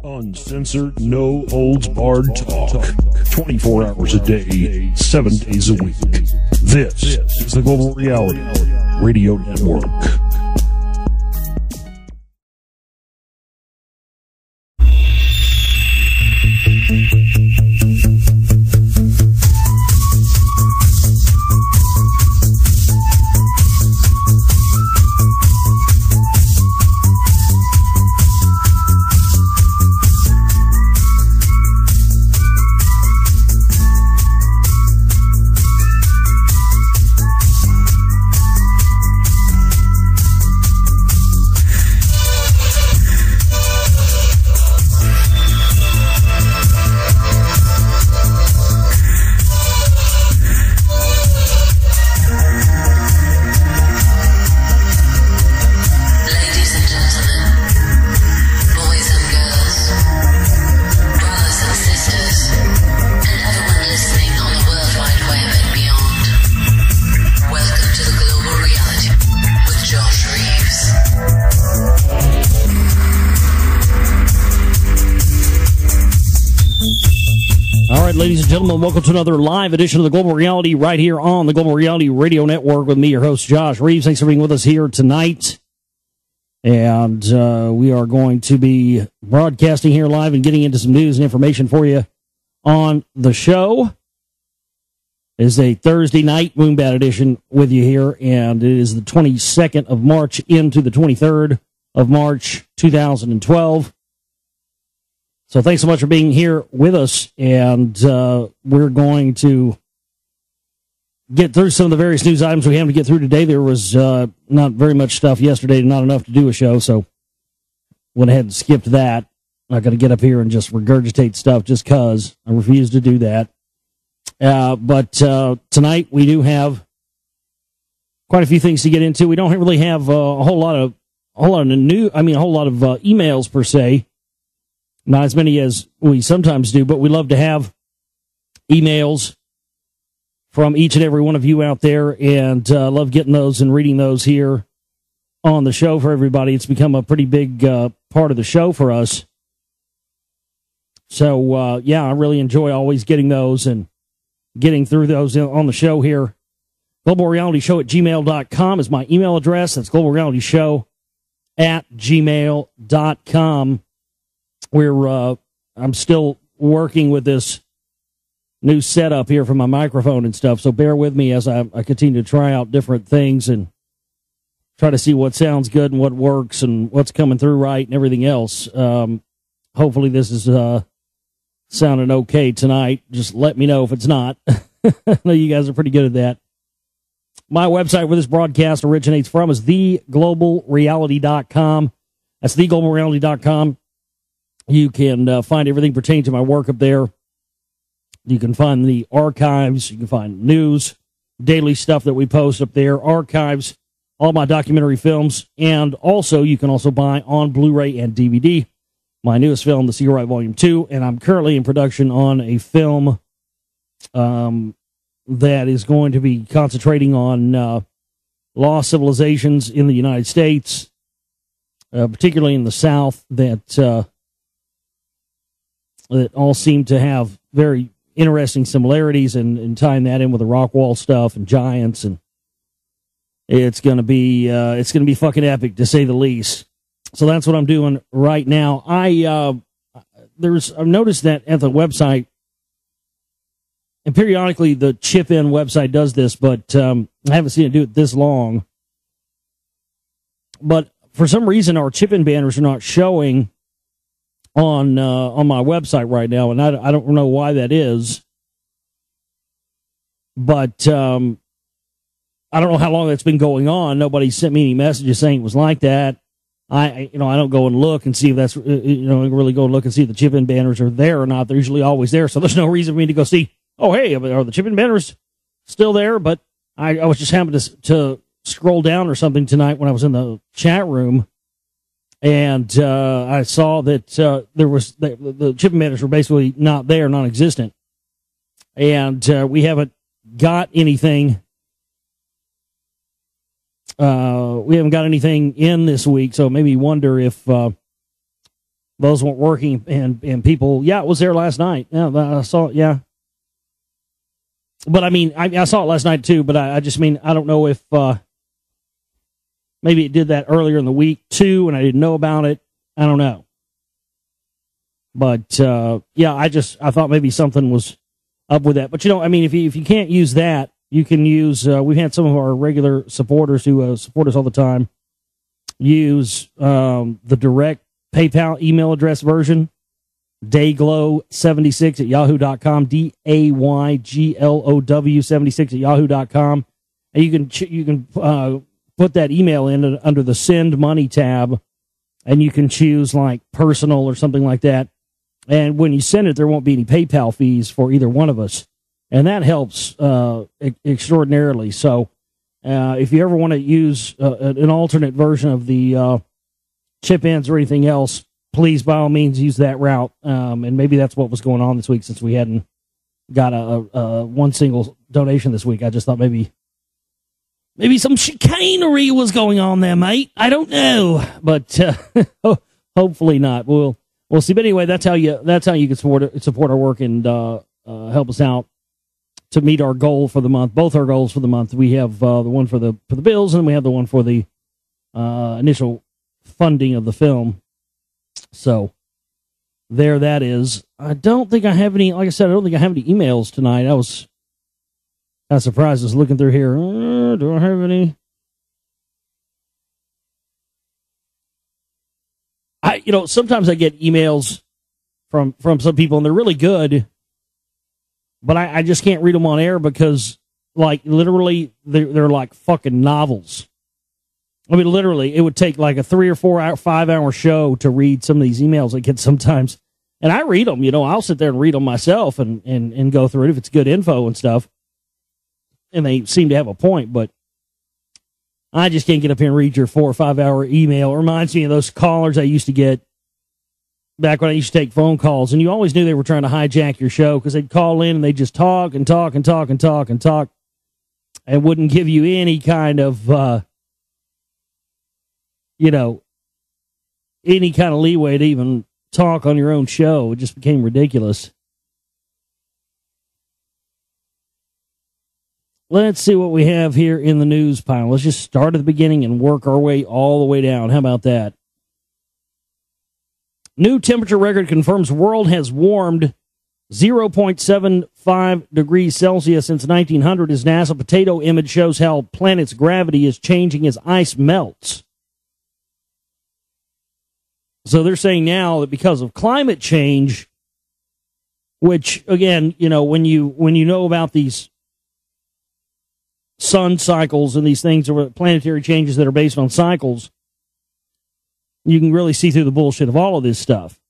Uncensored, no holds barred talk. 24 hours a day, 7 days a week. This is the Global Reality Radio Network. Ladies and gentlemen, welcome to another live edition of the Global Reality right here on the Global Reality Radio Network with me, your host, Josh Reeves. Thanks for being with us here tonight. And we are going to be broadcasting here live and getting into some news and information for you on the show. It is a Thursday night Moonbat edition with you here, and it is the 22nd of March into the 23rd of March, 2012. So thanks so much for being here with us, and we're going to get through some of the various news items we have to get through today. There was not very much stuff yesterday, not enough to do a show, so went ahead and skipped that. Not going to get up here and just regurgitate stuff just because I refuse to do that. But tonight we do have quite a few things to get into. We don't really have a whole lot of emails per se. Not as many as we sometimes do, but we love to have emails from each and every one of you out there, and love getting those and reading those here on the show for everybody. It's become a pretty big part of the show for us. So, I really enjoy always getting those and getting through those on the show here. GlobalRealityShow@gmail.com is my email address. That's GlobalRealityShow@gmail.com. I'm still working with this new setup here for my microphone and stuff, so bear with me as I continue to try out different things and try to see what sounds good and what works and what's coming through right and everything else. Hopefully this is sounding okay tonight. Just let me know if it's not. I know you guys are pretty good at that. My website where this broadcast originates from is theglobalreality.com. That's theglobalreality.com. You can find everything pertaining to my work up there. You can find the archives. You can find news, daily stuff that we post up there, archives, all my documentary films, and also you can also buy on Blu-ray and DVD my newest film, The Secret Right Volume 2, and I'm currently in production on a film that is going to be concentrating on lost civilizations in the United States, particularly in the South, that all seem to have very interesting similarities, and tying that in with the rock wall stuff and giants, and it's gonna be fucking epic to say the least. So that's what I'm doing right now. I've noticed that at the website, and periodically the Chip In website does this, but I haven't seen it do it this long. But for some reason, our Chip In banners are not showing on my website right now, and I don't know why that is. But I don't know how long that's been going on. Nobody sent me any messages saying it was like that. I don't go and look and see if that's really go and look and see if the Chip In banners are there or not. They're usually always there, so there's no reason for me to go see. Oh, hey, are the Chip In banners still there? But I was just happening to scroll down or something tonight when I was in the chat room. And I saw that there was the Chip In banners were basically not there, non-existent, and we haven't got anything. We haven't got anything in this week, so it made me wonder if those weren't working, and people, it was there last night. Yeah, I saw it, yeah. But I mean, I saw it last night too, but I just mean, I don't know if maybe it did that earlier in the week too, and I didn't know about it. I don't know. But I thought maybe something was up with that. But I mean, if you can't use that, you can use, we've had some of our regular supporters who support us all the time use the direct PayPal email address version, dayglow76 at yahoo.com, DAYGLOW 76 at yahoo.com. And you can put that email in under the send money tab, and you can choose like personal or something like that. And when you send it, there won't be any PayPal fees for either one of us. And that helps extraordinarily. So if you ever want to use an alternate version of the chip-ins or anything else, please, by all means, use that route. And maybe that's what was going on this week, since we hadn't got a one single donation this week. I just thought maybe some chicanery was going on there, mate. I don't know, but hopefully not. We'll see. But anyway, that's how you can support our work and help us out to meet our goal for the month. Both our goals for the month. We have the one for the bills, and we have the one for the initial funding of the film. So there that is. I don't think I have any, like I said, I don't think I have any emails tonight. I was kind of surprised. I was looking through here. Do I have any? Sometimes I get emails from some people, and they're really good, but I just can't read them on air because, like, literally, they're like fucking novels. I mean, literally, it would take like a 3 or 4 hour, 5 hour show to read some of these emails I get sometimes. And I read them, I'll sit there and read them myself and go through it if it's good info and stuff. And they seem to have a point, but I just can't get up here and read your 4 or 5 hour email. It reminds me of those callers I used to get back when I used to take phone calls, and you always knew they were trying to hijack your show because they'd call in and they'd just talk and talk and talk and talk and talk and wouldn't give you any kind of, any kind of leeway to even talk on your own show. It just became ridiculous. Let's see what we have here in the news pile. Let's just start at the beginning and work our way all the way down. How about that? New temperature record confirms world has warmed 0.75 degrees Celsius since 1900 as NASA potato image shows how planet's gravity is changing as ice melts. So they're saying now that because of climate change, which, again, when you know about these sun cycles and these things, or planetary changes that are based on cycles, you can really see through the bullshit of all of this stuff.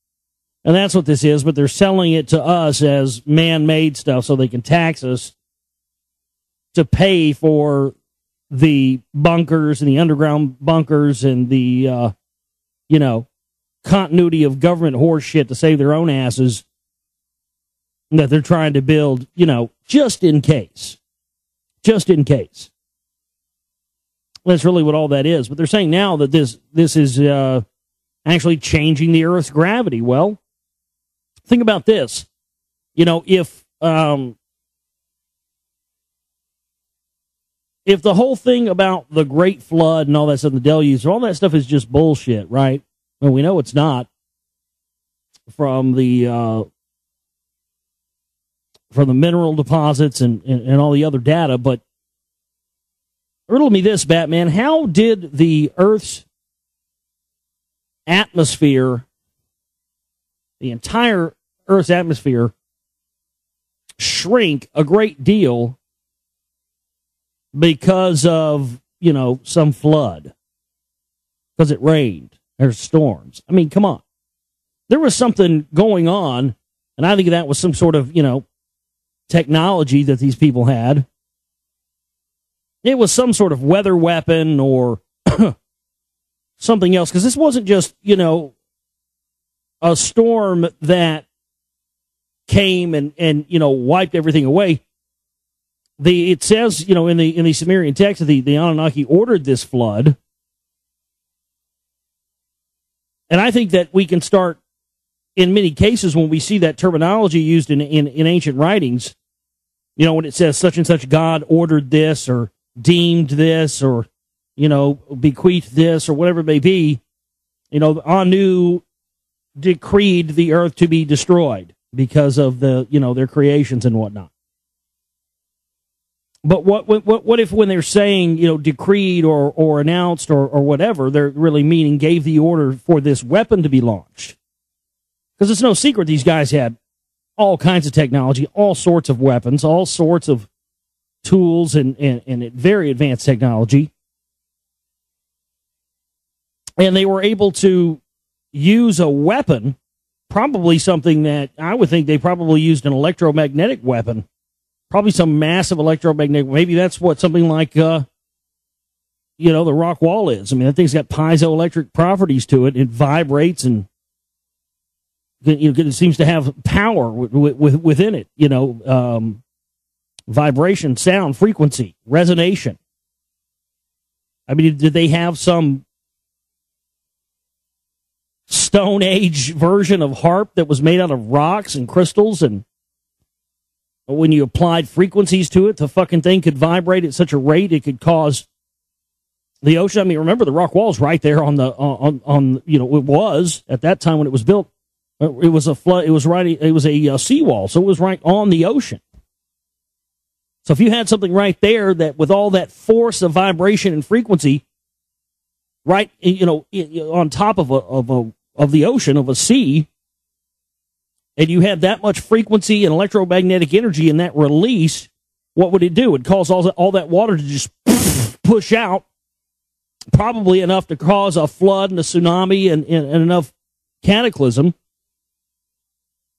And that's what this is, but they're selling it to us as man-made stuff so they can tax us to pay for the bunkers and the underground bunkers and the, continuity of government horse shit to save their own asses that they're trying to build, just in case. Just in case. That's really what all that is. But they're saying now that this is actually changing the Earth's gravity. Well, think about this. If the whole thing about the Great Flood and all that stuff, the deluge, all that stuff is just bullshit, right? Well, we know it's not from the mineral deposits and all the other data, but riddle me this, Batman. How did the Earth's atmosphere, the entire Earth's atmosphere, shrink a great deal because of, some flood? Because it rained. There's storms. I mean, come on. There was something going on, and I think that was some sort of, technology that these people had. It was some sort of weather weapon or something else, because this wasn't just, a storm that came and wiped everything away. It says, in the Sumerian text, the Anunnaki ordered this flood. And I think that we can start in many cases, when we see that terminology used in ancient writings, you know, when it says such and such God ordered this or deemed this or, you know, bequeathed this or whatever it may be, you know, Anu decreed the earth to be destroyed because of the, you know, their creations and whatnot. But what if when they're saying, you know, decreed or announced or whatever, they're really meaning gave the order for this weapon to be launched? Because it's no secret these guys had all kinds of technology, all sorts of weapons, all sorts of tools and very advanced technology. And they were able to use a weapon, probably something that I would think they probably used an electromagnetic weapon, probably some massive electromagnetic. Maybe that's what something like, you know, the rock wall is. I mean, that thing's got piezoelectric properties to it. It vibrates and, you know, it seems to have power within it, you know, vibration, sound, frequency, resonation. I mean, did they have some Stone Age version of harp that was made out of rocks and crystals, and when you applied frequencies to it, the fucking thing could vibrate at such a rate it could cause the ocean? I mean, remember the rock wall's right there on the on you know, it was at that time when it was built. It was a flood. It was right. It was a seawall, so it was right on the ocean. So if you had something right there that, with all that force of vibration and frequency, right, you know, on top of the ocean, of a sea, and you had that much frequency and electromagnetic energy in that release, what would it do? It'd cause all that water to just push out, probably enough to cause a flood and a tsunami and enough cataclysm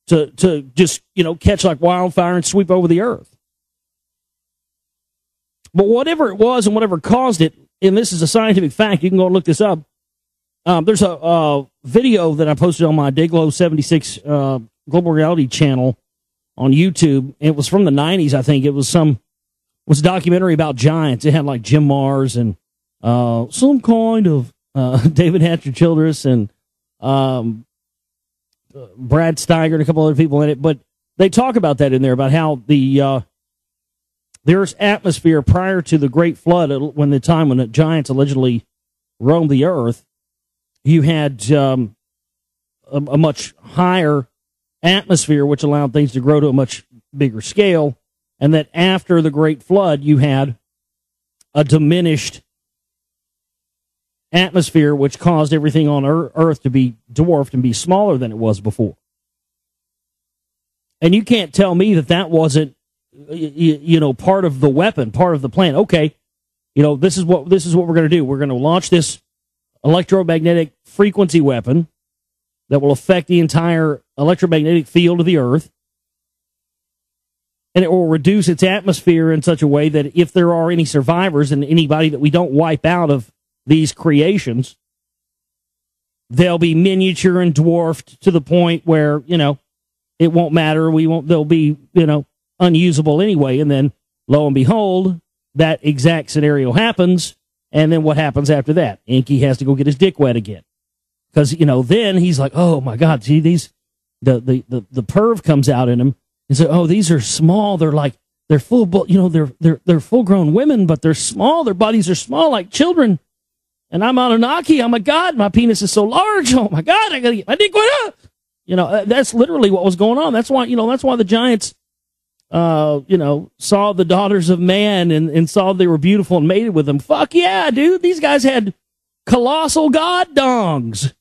to just, you know, catch like wildfire and sweep over the earth. But whatever it was and whatever caused it, and this is a scientific fact, you can go and look this up. There's a video that I posted on my Dayglow 76 Global Reality channel on YouTube. It was from the 90s, I think. It was a documentary about giants. It had like Jim Mars and some kind of David Hatcher Childress and Brad Steiger and a couple other people in it. But they talk about that in there, about how the Earth's atmosphere prior to the Great Flood, when the giants allegedly roamed the Earth, you had a much higher atmosphere, which allowed things to grow to a much bigger scale, and that after the Great Flood, you had a diminished atmosphere, which caused everything on Earth to be dwarfed and be smaller than it was before. And you can't tell me that wasn't, you know, part of the weapon, part of the plan. Okay, you know, this is what we're going to do. We're going to launch this electromagnetic frequency weapon that will affect the entire electromagnetic field of the Earth, and it will reduce its atmosphere in such a way that if there are any survivors and anybody that we don't wipe out of these creations, they'll be miniature and dwarfed to the point where, you know, it won't matter. They'll be, you know, unusable anyway. And then, lo and behold, that exact scenario happens. And then what happens after that? Inky has to go get his dick wet again. Because, you know, then he's like, oh my God, see these, the perv comes out in him and says, oh, these are small. They're full, you know, they're full grown women, but they're small. Their bodies are small like children. And I'm Anunnaki. Oh my God, my penis is so large. Oh my God, I gotta get my dick wet up. You know, that's literally what was going on. That's why the giants, you know, saw the daughters of man and saw they were beautiful and mated with them. Fuck yeah, dude. These guys had colossal god dongs.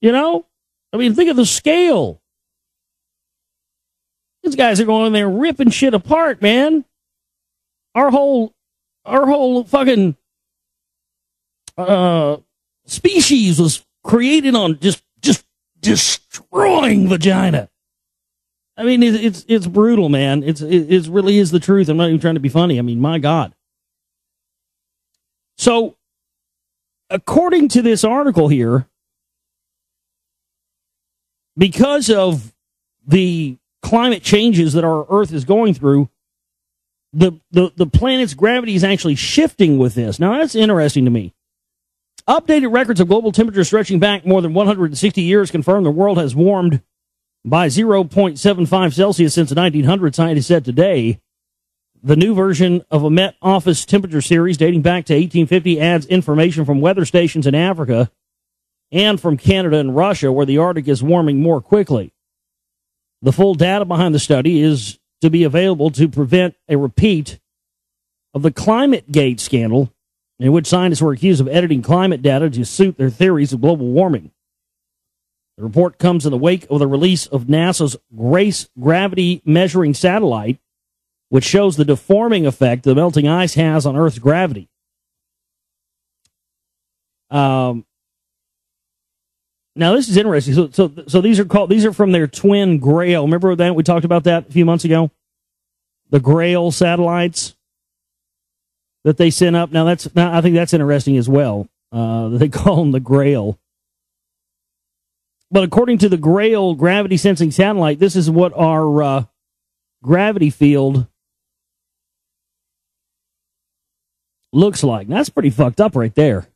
You know? I mean, think of the scale. These guys are going in there ripping shit apart, man. Our whole fucking species was created on just destroying vagina. I mean, it's brutal, man. It really is the truth. I'm not even trying to be funny. I mean, my God. So, according to this article here, because of the climate changes that our Earth is going through, the planet's gravity is actually shifting with this. Now, that's interesting to me. Updated records of global temperature stretching back more than 160 years confirm the world has warmed by 0.75 Celsius since the 1900s, scientists said today. The new version of a Met Office temperature series dating back to 1850 adds information from weather stations in Africa and from Canada and Russia, where the Arctic is warming more quickly. The full data behind the study is to be available to prevent a repeat of the ClimateGate scandal, in which scientists were accused of editing climate data to suit their theories of global warming. The report comes in the wake of the release of NASA's GRACE gravity measuring satellite, which shows the deforming effect the melting ice has on Earth's gravity. Now this is interesting. So these are from their twin Grail. Remember that we talked about that a few months ago? The Grail satellites that they sent up. Now I think that's interesting as well. They call them the Grail. But according to the Grail gravity sensing satellite, this is what our gravity field looks like. That's pretty fucked up right there.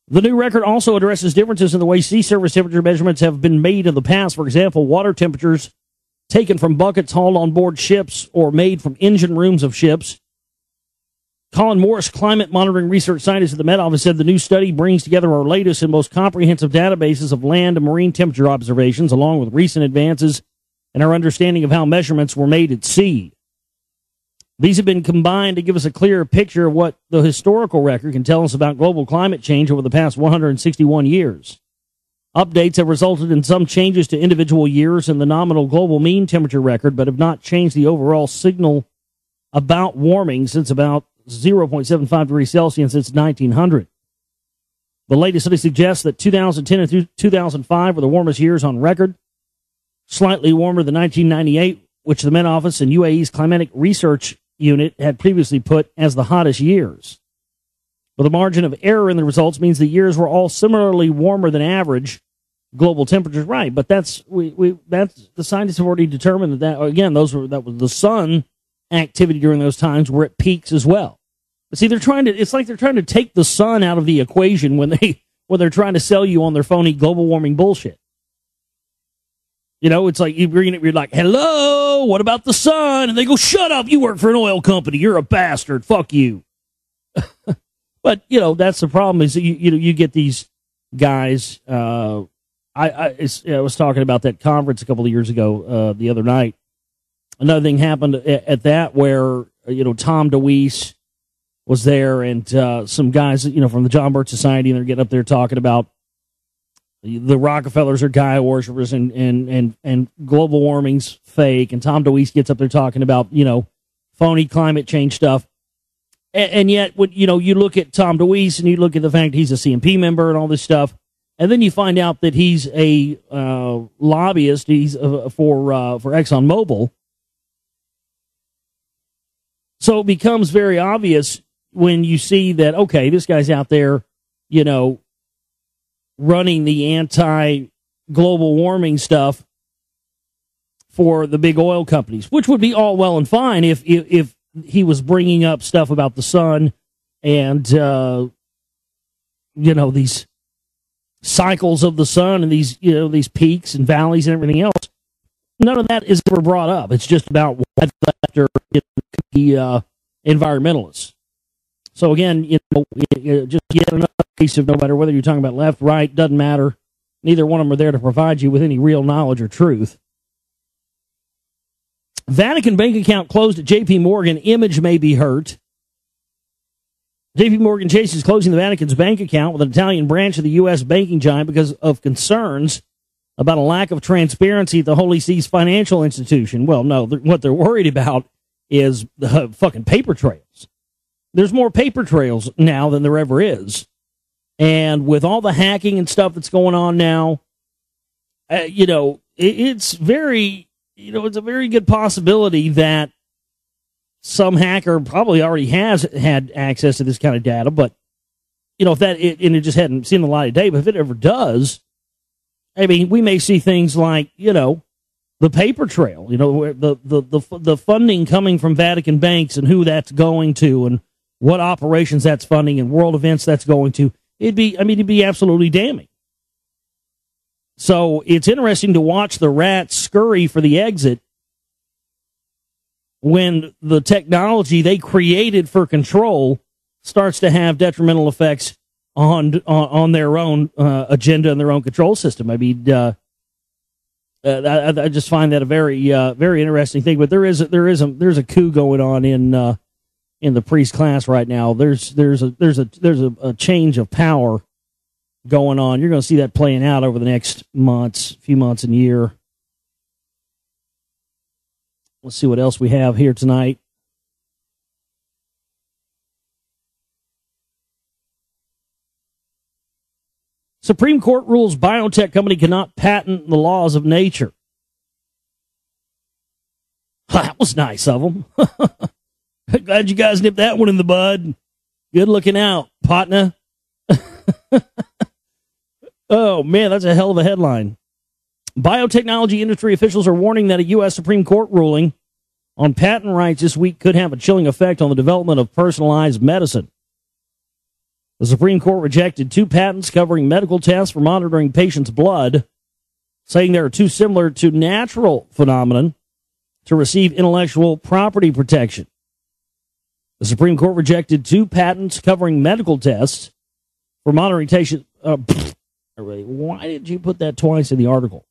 The new record also addresses differences in the way sea surface temperature measurements have been made in the past. For example, water temperatures taken from buckets hauled on board ships or made from engine rooms of ships. Colin Morris, climate monitoring research scientist at the Met Office, said the new study brings together our latest and most comprehensive databases of land and marine temperature observations, along with recent advances in our understanding of how measurements were made at sea. These have been combined to give us a clearer picture of what the historical record can tell us about global climate change over the past 161 years. Updates have resulted in some changes to individual years in the nominal global mean temperature record, but have not changed the overall signal about warming since about 0.75 degrees Celsius since 1900. The latest study suggests that 2010 and 2005 were the warmest years on record, slightly warmer than 1998, which the Met Office and UAE's Climatic Research Unit had previously put as the hottest years. But the margin of error in the results means the years were all similarly warmer than average global temperatures. Right, but that's the scientists have already determined that again, that was the sun activity during those times were at peaks as well. But see, it's like they're trying to take the sun out of the equation when they're trying to sell you on their phony global warming bullshit. You know, it's like you're like, hello, what about the sun? And they go, shut up, you work for an oil company, you're a bastard, fuck you. But, you know, that's the problem is that you get these guys. I was talking about that conference a couple of years ago the other night. Another thing happened at that where, Tom DeWeese was there and some guys, from the John Birch Society, and they're getting up there talking about the Rockefellers are Gaia worshipers and global warming's fake. And Tom DeWeese gets up there talking about, phony climate change stuff. And yet, when, you look at Tom DeWeese and you look at the fact he's a CMP member and all this stuff, and then you find out that he's a lobbyist. He's for ExxonMobil. So it becomes very obvious when you see that, okay, this guy's out there, running the anti-global warming stuff for the big oil companies, which would be all well and fine if he was bringing up stuff about the sun and, these cycles of the sun and these peaks and valleys and everything else. None of that is ever brought up. It's just about what after the environmentalists. So again, just yet another case of no matter whether you're talking about left, right, doesn't matter. Neither one of them are there to provide you with any real knowledge or truth. Vatican bank account closed at J.P. Morgan. Image may be hurt. J.P. Morgan Chase is closing the Vatican's bank account with an Italian branch of the U.S. banking giant because of concerns about a lack of transparency at the Holy See's financial institution. Well, no, what they're worried about is the fucking paper trails. There's more paper trails now than there ever is. And with all the hacking and stuff that's going on now, it's very, it's a very good possibility that some hacker probably already has had access to this kind of data. But, if it just hadn't seen the light of day, but if it ever does, I mean, we may see things like, the paper trail, the funding coming from Vatican banks and who that's going to and what operations that's funding and world events that's going to, it'd be absolutely damning. So it's interesting to watch the rats scurry for the exit when the technology they created for control starts to have detrimental effects on their own agenda and their own control system. I mean, I just find that a very very interesting thing. But there's a coup going on in the priest class right now. There's a change of power going on. You're going to see that playing out over the next few months and year. Let's see what else we have here tonight. Supreme Court rules biotech company cannot patent the laws of nature. That was nice of them. Glad you guys nipped that one in the bud. Good looking out, partner. Oh, man, that's a hell of a headline. Biotechnology industry officials are warning that a U.S. Supreme Court ruling on patent rights this week could have a chilling effect on the development of personalized medicine. The Supreme Court rejected 2 patents covering medical tests for monitoring patients' blood, saying they are too similar to natural phenomenon to receive intellectual property protection. The Supreme Court rejected 2 patents covering medical tests for monitoring patients. Why did you put that twice in the article?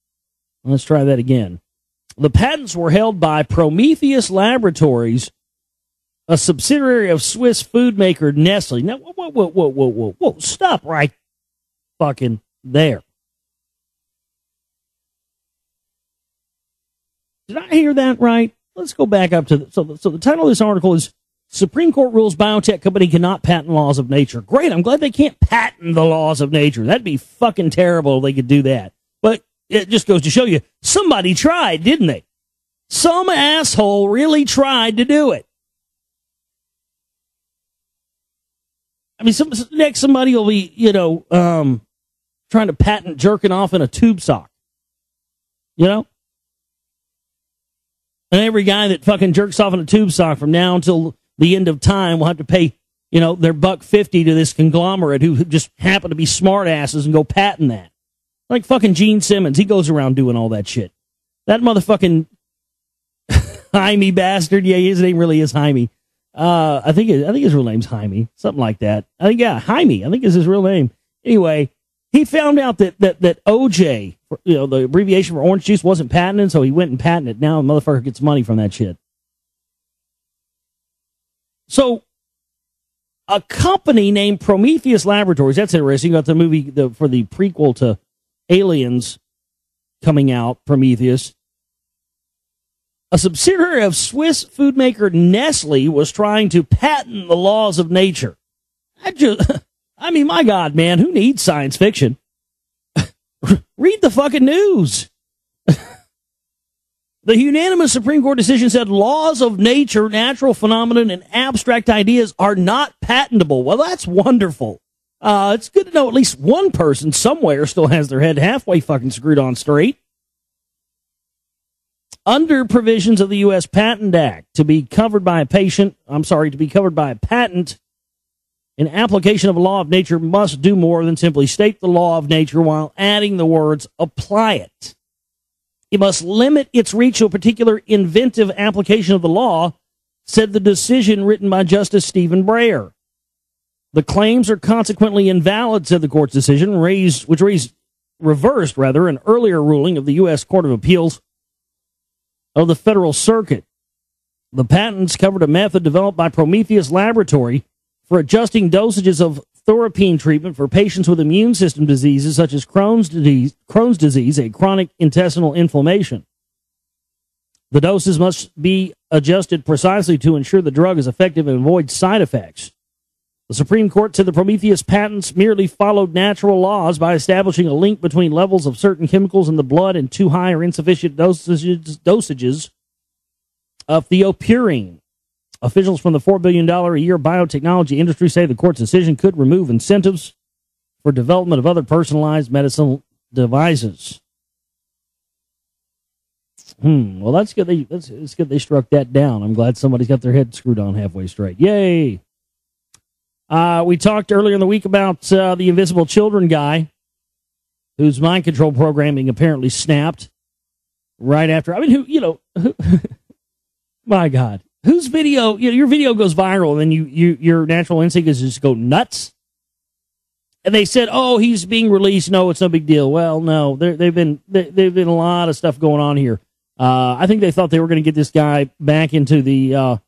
Let's try that again. The patents were held by Prometheus Laboratories, a subsidiary of Swiss food maker Nestle. Now, whoa, stop right fucking there. Did I hear that right? Let's go back up to so the title of this article is Supreme Court rules biotech company cannot patent laws of nature. Great, I'm glad they can't patent the laws of nature. That'd be fucking terrible if they could do that. But it just goes to show you, somebody tried, didn't they? Some asshole really tried to do it. I mean, next somebody will be, trying to patent jerking off in a tube sock. You know? And every guy that fucking jerks off in a tube sock from now until the end of time will have to pay, their $1.50 to this conglomerate who just happen to be smart asses and go patent that. Like fucking Gene Simmons. He goes around doing all that shit. That motherfucking Jaime bastard. Yeah, his name really is Jaime. I think his real name's Jaime. Something like that. Jaime. I think is his real name. Anyway, he found out that OJ, the abbreviation for orange juice, wasn't patented, so he went and patented it. Now the motherfucker gets money from that shit. So, a company named Prometheus Laboratories, that's interesting. You got the movie for the prequel to Aliens coming out, Prometheus. A subsidiary of Swiss food maker Nestle was trying to patent the laws of nature. My God, man, who needs science fiction? Read the fucking news. The unanimous Supreme Court decision said laws of nature, natural phenomenon, and abstract ideas are not patentable. Well, that's wonderful. It's good to know at least one person somewhere still has their head halfway fucking screwed on straight. Under provisions of the U.S. Patent Act, to be covered by a patent, an application of a law of nature must do more than simply state the law of nature while adding the words apply it. It must limit its reach to a particular inventive application of the law, said the decision written by Justice Stephen Breyer. The claims are consequently invalid, said the court's decision, reversed an earlier ruling of the U.S. Court of Appeals of the Federal Circuit. The patents covered a method developed by Prometheus Laboratory for adjusting dosages of thorapine treatment for patients with immune system diseases such as Crohn's disease, a chronic intestinal inflammation. The doses must be adjusted precisely to ensure the drug is effective and avoid side effects. The Supreme Court said the Prometheus patents merely followed natural laws by establishing a link between levels of certain chemicals in the blood and too high or insufficient dosages of thiopurine. Officials from the $4 billion a year biotechnology industry say the court's decision could remove incentives for development of other personalized medicinal devices. Well, that's good. It's good they struck that down. I'm glad somebody's got their head screwed on halfway straight. Yay! We talked earlier in the week about the Invisible Children guy whose mind control programming apparently snapped right after. I mean, my God, whose video, your video goes viral and then your natural instinct is just go nuts. And they said, oh, he's being released. No, it's no big deal. Well, no, they've been a lot of stuff going on here. I think they thought they were going to get this guy back into the,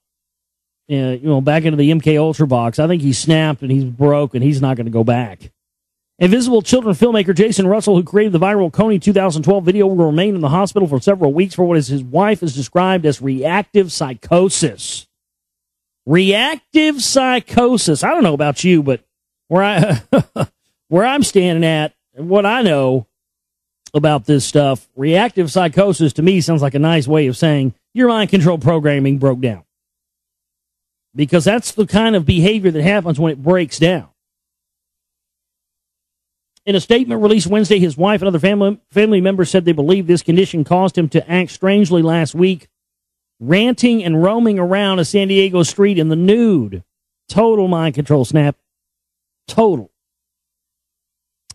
back into the MK Ultra box. I think he snapped and he's broke and he's not going to go back. Invisible Children filmmaker Jason Russell, who created the viral Coney 2012 video, will remain in the hospital for several weeks for what his wife has described as reactive psychosis. Reactive psychosis. I don't know about you, but where I'm standing at, what I know about this stuff, reactive psychosis to me sounds like a nice way of saying your mind control programming broke down. Because that's the kind of behavior that happens when it breaks down. In a statement released Wednesday, his wife and other family members said they believe this condition caused him to act strangely last week, ranting and roaming around a San Diego street in the nude. Total mind control snap. Total.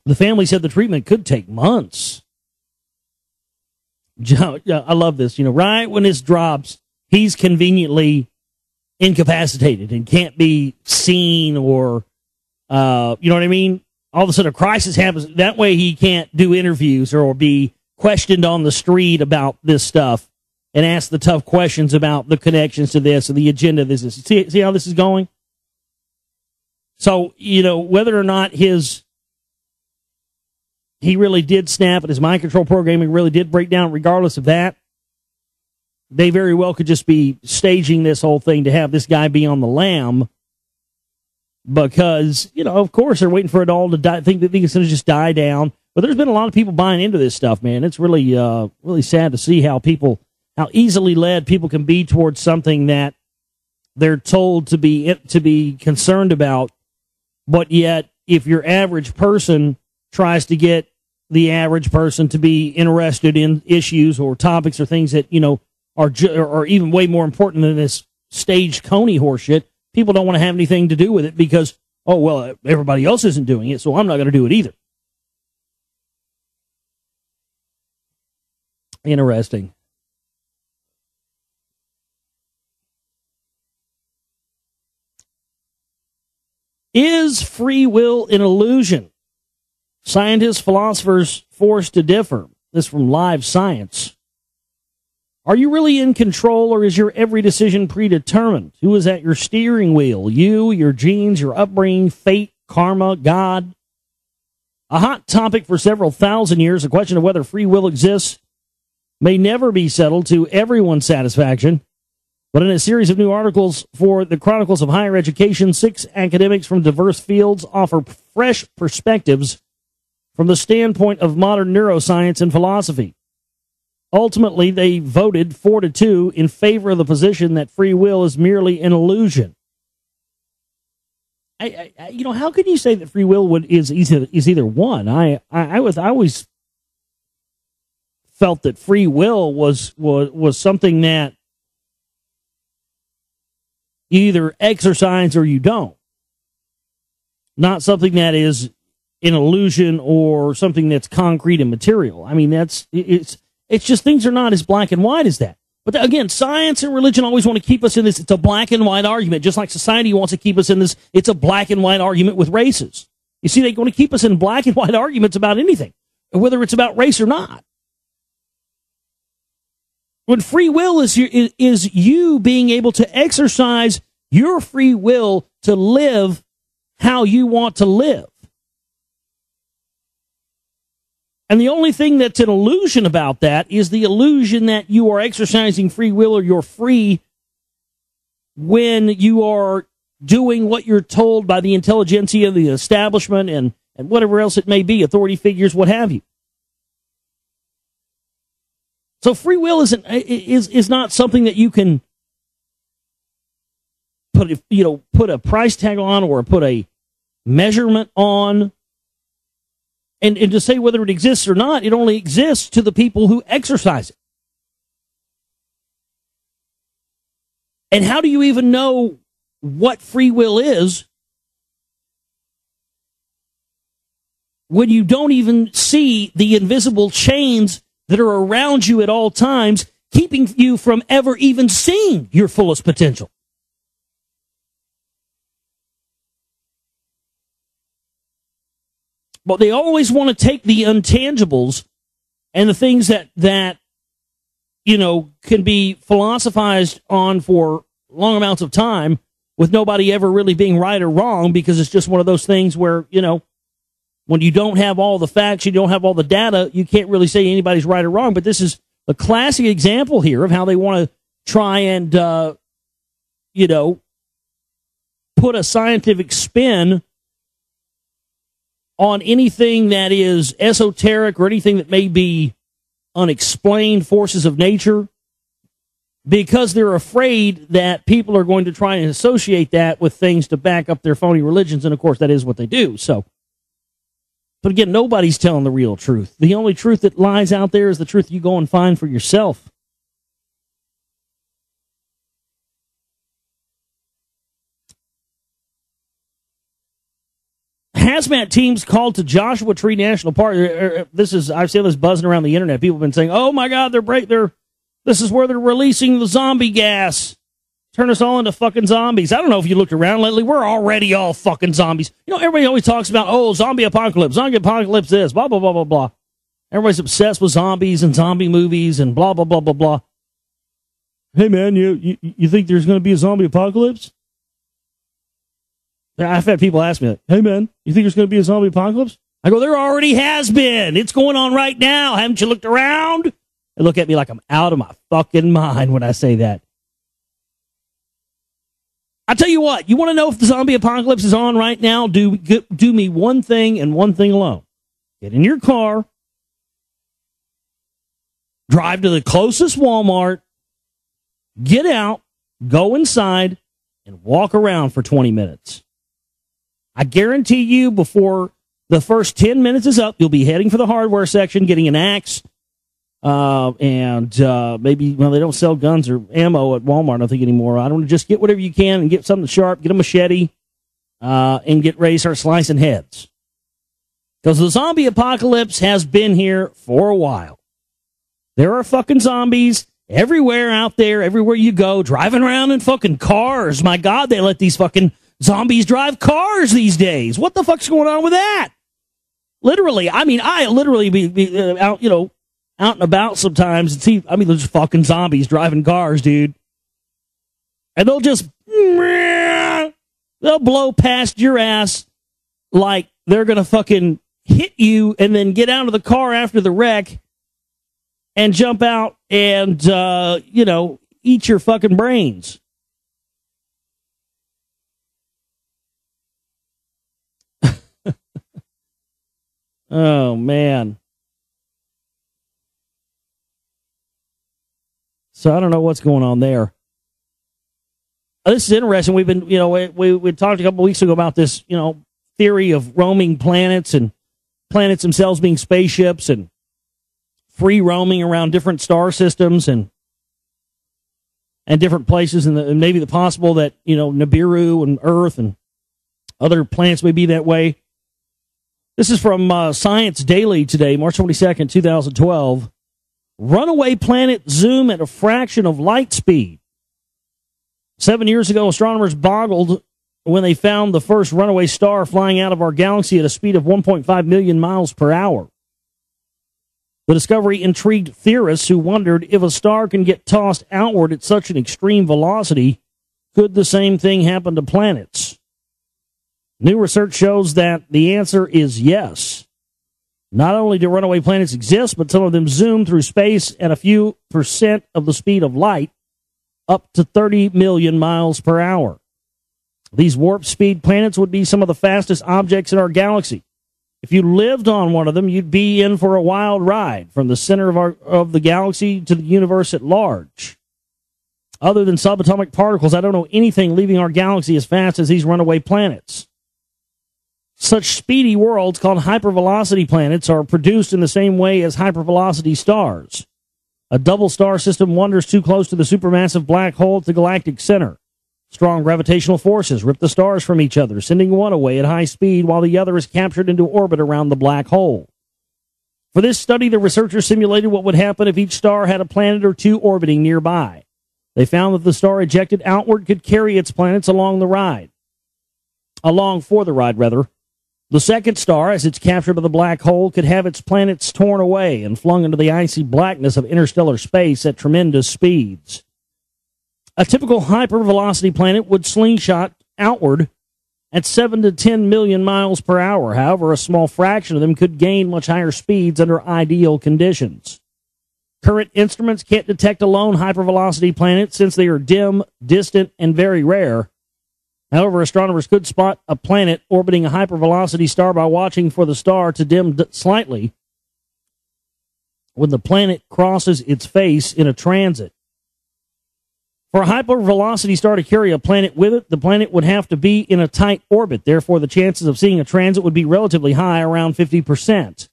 The family said the treatment could take months. I love this. Right when this drops, he's conveniently incapacitated and can't be seen or, you know what I mean? All of a sudden a crisis happens. That way he can't do interviews or be questioned on the street about this stuff and ask the tough questions about the connections to this and the agenda of this. See how this is going? So, whether or not he really did snap and his mind control programming really did break down, regardless of that, they very well could just be staging this whole thing to have this guy be on the lam because, of course they're waiting for it all to die. Think that it's going to just die down. But there's been a lot of people buying into this stuff, man. It's really, really sad to see how easily led people can be towards something that they're told to be concerned about. But yet, if your average person tries to get the average person to be interested in issues or topics or things that, are even way more important than this staged Coney horseshit, people don't want to have anything to do with it because, oh, well, everybody else isn't doing it, so I'm not going to do it either. Interesting. Is free will an illusion? Scientists, philosophers forced to differ. This from Live Science. Are you really in control, or is your every decision predetermined? Who is at your steering wheel? You, your genes, your upbringing, fate, karma, God? A hot topic for several thousand years, the question of whether free will exists may never be settled to everyone's satisfaction. But in a series of new articles for the Chronicles of Higher Education, 6 academics from diverse fields offer fresh perspectives from the standpoint of modern neuroscience and philosophy. Ultimately, they voted 4-2 in favor of the position that free will is merely an illusion. How can you say that free will is either one? I always felt that free will was something that you either exercise or you don't. Not something that is an illusion or something that's concrete and material. I mean, it's just things are not as black and white as that. But again, science and religion always want to keep us in this. It's a black and white argument, just like society wants to keep us in this. It's a black and white argument with races. You see, they want to keep us in black and white arguments about anything, whether it's about race or not. When free will is you being able to exercise your free will to live how you want to live. And the only thing that's an illusion about that is the illusion that you are exercising free will or you're free when you are doing what you're told by the intelligentsia, the establishment, and whatever else it may be, authority figures, what have you. So free will is not something that you can put a price tag on or put a measurement on. And to say whether it exists or not, it only exists to the people who exercise it. And how do you even know what free will is when you don't even see the invisible chains that are around you at all times, keeping you from ever even seeing your fullest potential. But they always want to take the intangibles and the things that you know, can be philosophized on for long amounts of time with nobody ever really being right or wrong, because it's just one of those things where, you know, when you don't have all the facts, you don't have all the data, you can't really say anybody's right or wrong. But this is a classic example here of how they want to try and, you know, put a scientific spin on anything that is esoteric or anything that may be unexplained forces of nature, because they're afraid that people are going to try and associate that with things to back up their phony religions. And of course, that is what they do. So, but again, nobody's telling the real truth. The only truth that lies out there is the truth you go and find for yourself. Hazmat teams called to Joshua Tree National Park. I've seen this buzzing around the internet. People have been saying, "Oh my God, this is where they're releasing the zombie gas. Turn us all into fucking zombies." I don't know if you looked around lately. We're already all fucking zombies. You know, everybody always talks about, oh, zombie apocalypse this, blah, blah, blah, blah, blah. Everybody's obsessed with zombies and zombie movies and blah, blah, blah, blah, blah. Hey, man, you think there's going to be a zombie apocalypse? I've had people ask me, like, hey, man, you think there's going to be a zombie apocalypse? I go, there already has been. It's going on right now. Haven't you looked around? They look at me like I'm out of my fucking mind when I say that. I tell you what, you want to know if the zombie apocalypse is on right now? Do me one thing and one thing alone. Get in your car, drive to the closest Walmart, get out, go inside, and walk around for 20 minutes. I guarantee you, before the first 10 minutes is up, you'll be heading for the hardware section, getting an axe, and maybe, well, they don't sell guns or ammo at Walmart, I don't think, anymore. I don't know, just get whatever you can and get something sharp, get a machete, and get ready to start slicing heads. Because the zombie apocalypse has been here for a while. There are fucking zombies everywhere out there, everywhere you go, driving around in fucking cars. My God, they let these fucking zombies drive cars these days. What the fuck's going on with that? Literally, I mean, I literally be out, you know, out and about sometimes and see, I mean, there's fucking zombies driving cars, dude. And they'll just, they'll blow past your ass like they're going to fucking hit you and then get out of the car after the wreck and jump out and, you know, eat your fucking brains. Oh, man. So I don't know what's going on there. This is interesting. We've been, you know, we talked a couple weeks ago about this, you know, theory of roaming planets and planets themselves being spaceships and free roaming around different star systems and different places, and maybe the possible that, you know, Nibiru and Earth and other planets may be that way. This is from Science Daily today, March 22nd, 2012. Runaway planet zoom at a fraction of light speed. 7 years ago, astronomers boggled when they found the first runaway star flying out of our galaxy at a speed of 1.5 million miles per hour. The discovery intrigued theorists who wondered, if a star can get tossed outward at such an extreme velocity, could the same thing happen to planets? New research shows that the answer is yes. Not only do runaway planets exist, but some of them zoom through space at a few % of the speed of light, up to 30 million miles per hour. These warp speed planets would be some of the fastest objects in our galaxy. If you lived on one of them, you'd be in for a wild ride from the center of the galaxy to the universe at large. Other than subatomic particles, I don't know anything leaving our galaxy as fast as these runaway planets. Such speedy worlds, called hypervelocity planets, are produced in the same way as hypervelocity stars. A double star system wanders too close to the supermassive black hole at the galactic center. Strong gravitational forces rip the stars from each other, sending one away at high speed while the other is captured into orbit around the black hole. For this study, the researchers simulated what would happen if each star had a planet or two orbiting nearby. They found that the star ejected outward could carry its planets along for the ride. The second star, as it's captured by the black hole, could have its planets torn away and flung into the icy blackness of interstellar space at tremendous speeds. A typical hypervelocity planet would slingshot outward at 7 to 10 million miles per hour. However, a small fraction of them could gain much higher speeds under ideal conditions. Current instruments can't detect a lone hypervelocity planet since they are dim, distant, and very rare. However, astronomers could spot a planet orbiting a hypervelocity star by watching for the star to dim slightly when the planet crosses its face in a transit. For a hypervelocity star to carry a planet with it, the planet would have to be in a tight orbit. Therefore, the chances of seeing a transit would be relatively high, around 50%.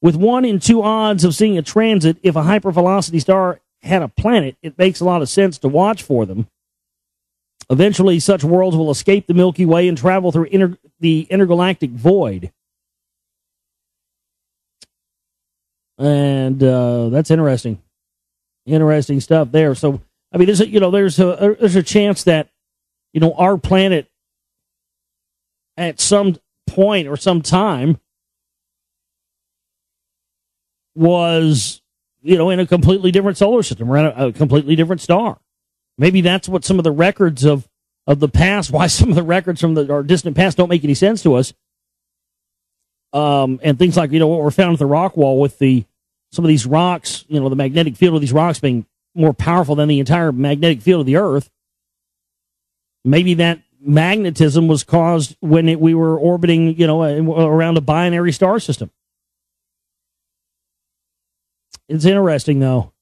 With 1 in 2 odds of seeing a transit, if a hypervelocity star had a planet, it makes a lot of sense to watch for them. Eventually, such worlds will escape the Milky Way and travel through the intergalactic void. And that's interesting. Interesting stuff there. So, I mean, there's a chance that, our planet at some point or some time was, in a completely different solar system or in a completely different star. Maybe that's what some of the records of the past, why some of the records from our distant past don't make any sense to us. And things like, what were found at the rock wall with some of these rocks, the magnetic field of these rocks being more powerful than the entire magnetic field of the Earth. Maybe that magnetism was caused when we were orbiting, around a binary star system. It's interesting, though.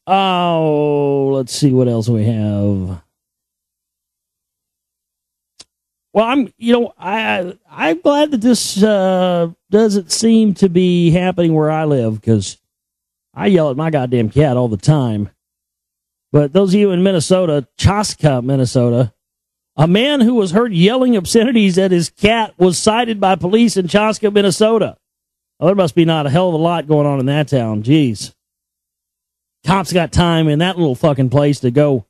Oh, let's see what else we have. Well, I'm glad that this doesn't seem to be happening where I live, because I yell at my goddamn cat all the time. But those of you in Minnesota, Chaska, Minnesota, a man who was heard yelling obscenities at his cat was cited by police in Chaska, Minnesota. Well, there must be not a hell of a lot going on in that town. Jeez. Cops got time in that little fucking place to go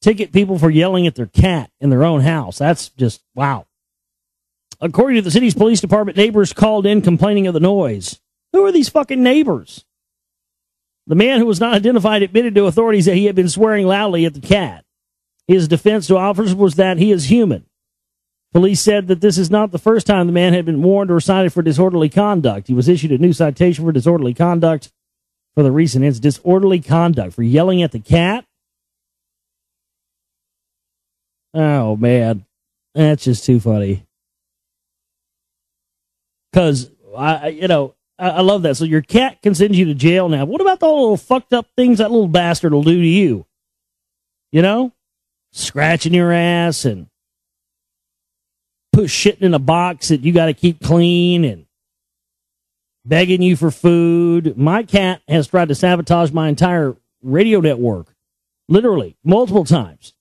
ticket people for yelling at their cat in their own house. That's just, wow. According to the city's police department, neighbors called in complaining of the noise. Who are these fucking neighbors? The man who was not identified admitted to authorities that he had been swearing loudly at the cat. His defense to officers was that he is human. Police said that this is not the first time the man had been warned or cited for disorderly conduct. He was issued a new citation for disorderly conduct for the recent incident. Disorderly conduct for yelling at the cat? Oh, man. That's just too funny. Because, I love that. So your cat can send you to jail now. What about the little fucked up things that little bastard will do to you? Scratching your ass and put shit in a box that you got to keep clean and begging you for food. My cat has tried to sabotage my entire radio network. Literally, multiple times.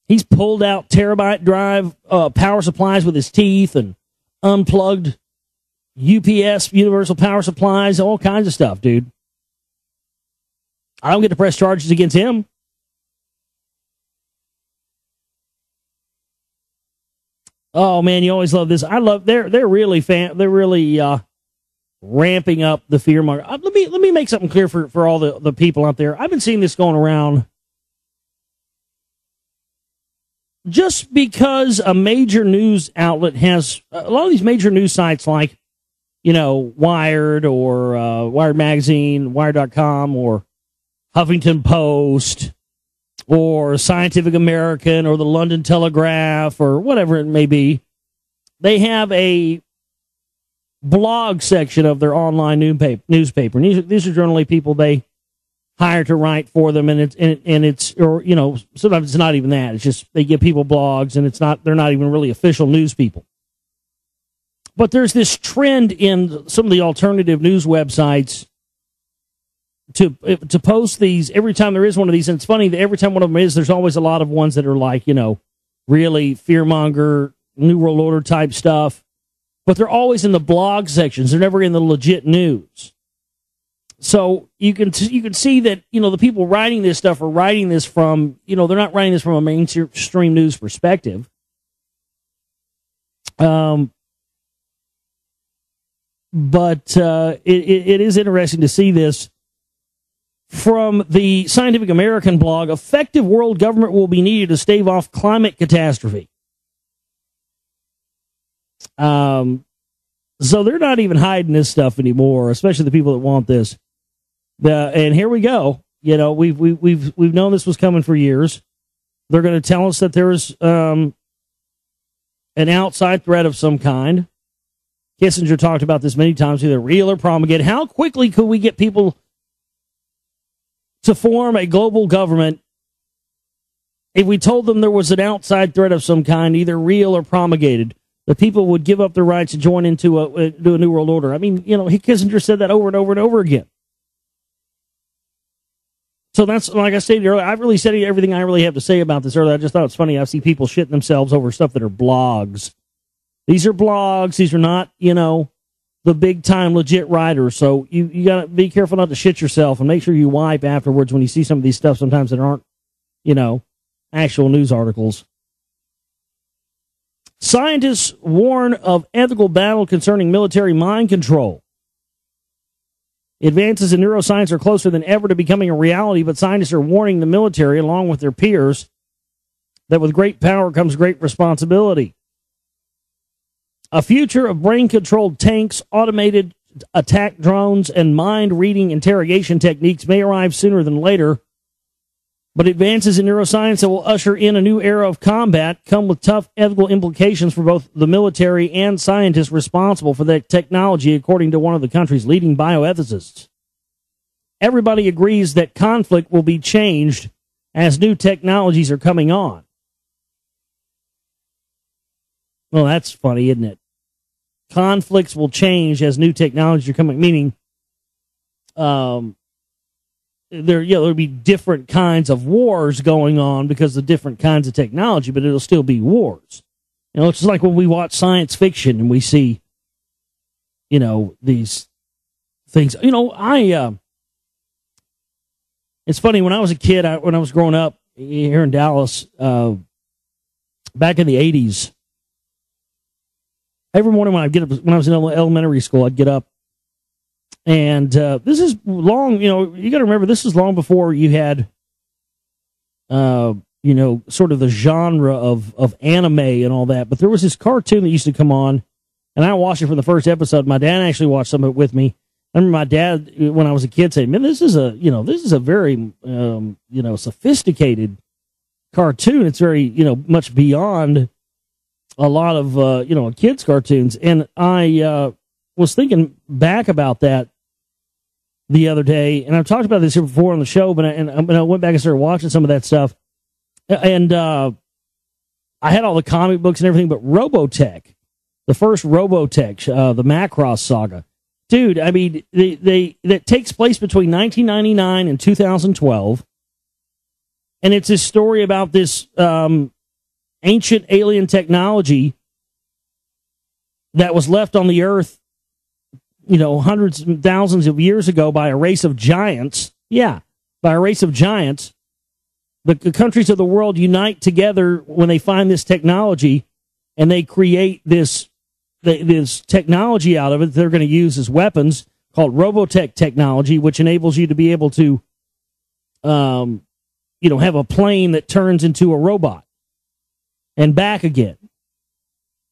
He's pulled out terabyte drive power supplies with his teeth and unplugged UPS, universal power supplies, all kinds of stuff, dude. I don't get to press charges against him. Oh man, you always love this. They're really ramping up the fear monger. Let me make something clear for all the people out there. I've been seeing this going around. Just because a major news outlet has a lot of these major news sites like, Wired or Wired Magazine, Wired.com or Huffington Post or Scientific American or the London Telegraph or whatever it may be, they have a blog section of their online newspaper. And these are generally people they hired to write for them, and it's or sometimes it's not even that. It's just they give people blogs, and they're not even really official news people. But there's this trend in some of the alternative news websites to post these every time there is one of these. And it's funny that every time one of them is, there's always a lot of ones that are like, really fearmonger, New World Order type stuff. But they're always in the blog sections. They're never in the legit news. So you can see that, the people writing this stuff are writing this from, they're not writing this from a mainstream news perspective. But it is interesting to see this from the Scientific American blog. Effective world government will be needed to stave off climate catastrophe. So they're not even hiding this stuff anymore, especially the people that want this. And here we go. We've known this was coming for years. They're going to tell us that there is an outside threat of some kind. Kissinger talked about this many times, either real or promulgated. How quickly could we get people to form a global government if we told them there was an outside threat of some kind, either real or promulgated? The people would give up their rights to join into a New World Order. I mean, Kissinger said that over and over and over again. So that's, like I stated earlier, I've really said everything I really have to say about this earlier. I just thought it's funny. I see people shitting themselves over stuff that are blogs. These are blogs. These are not, the big-time legit writers. So you got to be careful not to shit yourself and make sure you wipe afterwards when you see some of these stuff sometimes that aren't, actual news articles. Scientists warn of ethical battle concerning military mind control. Advances in neuroscience are closer than ever to becoming a reality, but scientists are warning the military, along with their peers, that with great power comes great responsibility. A future of brain-controlled tanks, automated attack drones, and mind-reading interrogation techniques may arrive sooner than later, but advances in neuroscience that will usher in a new era of combat come with tough ethical implications for both the military and scientists responsible for that technology, according to one of the country's leading bioethicists. Everybody agrees that conflict will be changed as new technologies are coming on. Well, that's funny, isn't it? Conflicts will change as new technologies are coming, meaning there'll be different kinds of wars going on because of different kinds of technology, but it'll still be wars. It's just like when we watch science fiction and we see, these things. It's funny, when I was a kid, when I was growing up here in Dallas, back in the 80s, every morning when I was in elementary school, I'd get up. And this is long, you got to remember, this is long before you had, sort of the genre of anime and all that. But there was this cartoon that used to come on, and I watched it from the first episode. My dad actually watched some of it with me. I remember my dad, when I was a kid, saying, "Man, this is a very, sophisticated cartoon. It's very, much beyond a lot of, kids' cartoons." And I was thinking back about that the other day, and I've talked about this here before on the show, but I went back and started watching some of that stuff, and I had all the comic books and everything, but Robotech, the first Robotech, the Macross saga, dude, I mean, that takes place between 1999 and 2012, and it's this story about this ancient alien technology that was left on the Earth, hundreds and thousands of years ago by a race of giants. Yeah, by a race of giants. The countries of the world unite together when they find this technology, and they create this technology out of it that they're going to use as weapons, called Robotech technology, which enables you to be able to, have a plane that turns into a robot and back again.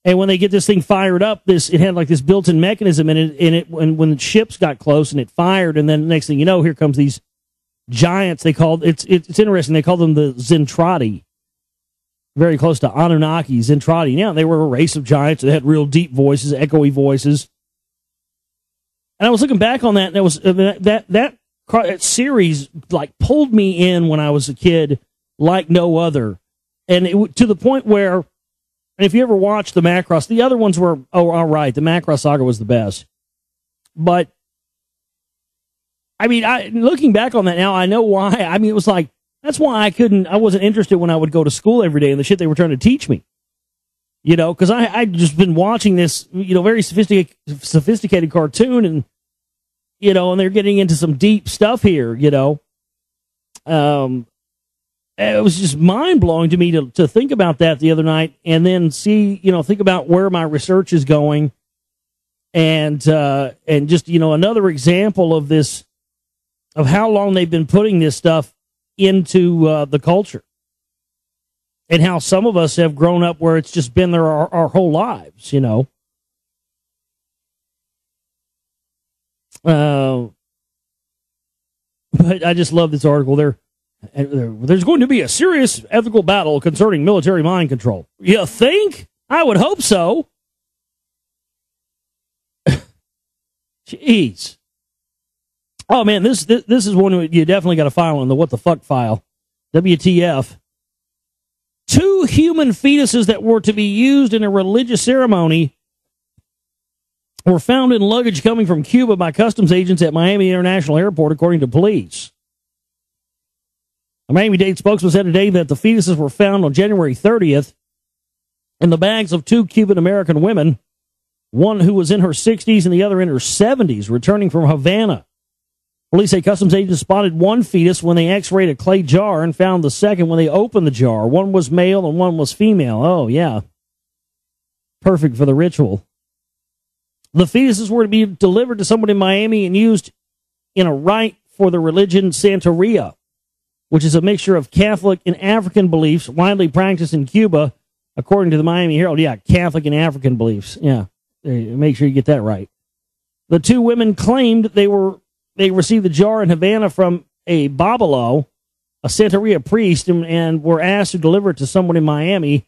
And when they get this thing fired up, it had like this built-in mechanism in it. When the ships got close and it fired, and then the next thing you know, here comes these giants. It's interesting. They call them the Zentradi, very close to Anunnaki. Zentradi. Yeah, they were a race of giants. They had real deep voices, echoey voices. And I was looking back on that, and that series like pulled me in when I was a kid like no other, and to the point where, and if you ever watched the Macross, the other ones were all right. The Macross Saga was the best, but I mean, looking back on that now, I know why. I mean, it was like that's why I wasn't interested when I would go to school every day in the shit they were trying to teach me. You know, because I'd just been watching this, you know, very sophisticated cartoon, and, you know, and they're getting into some deep stuff here, you know. It was just mind-blowing to me to think about that the other night, and then see, you know, think about where my research is going, and just, you know, another example of this, of how long they've been putting this stuff into the culture. And how some of us have grown up where it's just been there our whole lives, you know. But I just love this article. There's going to be a serious ethical battle concerning military mind control. You think? I would hope so. Jeez. Oh, man, this is one you definitely got to file on, the what the fuck file. WTF. 2 human fetuses that were to be used in a religious ceremony were found in luggage coming from Cuba by customs agents at Miami International Airport, according to police. A Miami-Dade spokesman said today that the fetuses were found on January 30th in the bags of 2 Cuban-American women, one who was in her 60s and the other in her 70s, returning from Havana. Police say customs agents spotted one fetus when they x-rayed a clay jar and found the second when they opened the jar. One was male and one was female. Oh, yeah. Perfect for the ritual. The fetuses were to be delivered to someone in Miami and used in a rite for the religion Santeria, which is a mixture of Catholic and African beliefs widely practiced in Cuba, according to the Miami Herald. Yeah, Catholic and African beliefs. Yeah, make sure you get that right. The 2 women claimed they received the jar in Havana from a Babalo, a Santeria priest, and were asked to deliver it to someone in Miami,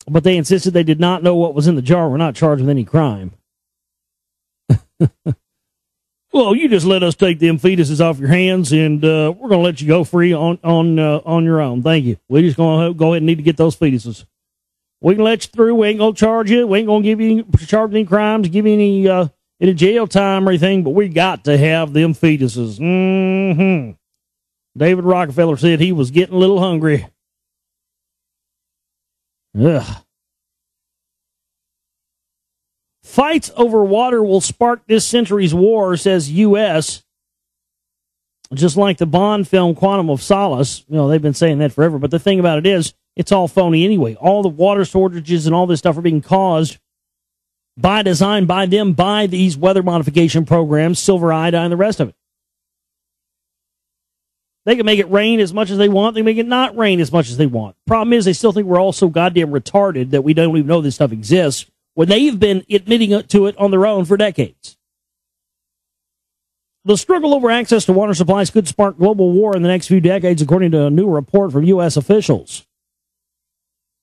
but they insisted they did not know what was in the jar. We're not charged with any crime. Well, you just let us take them fetuses off your hands, and we're going to let you go free on your own. Thank you. We're just going to go ahead and need to get those fetuses. We can let you through. We ain't going to charge you. We ain't going to give you any crimes, give you any jail time or anything, but we got to have them fetuses. Mm-hmm. David Rockefeller said he was getting a little hungry. Ugh. Fights over water will spark this century's war, says U.S. Just like the Bond film Quantum of Solace. You know, they've been saying that forever, but the thing about it is, it's all phony anyway. All the water shortages and all this stuff are being caused by design, by them, by these weather modification programs, silver iodine, and the rest of it. They can make it rain as much as they want. They can make it not rain as much as they want. Problem is, they still think we're all so goddamn retarded that we don't even know this stuff exists, when they've been admitting to it on their own for decades. The struggle over access to water supplies could spark global war in the next few decades, according to a new report from U.S. officials.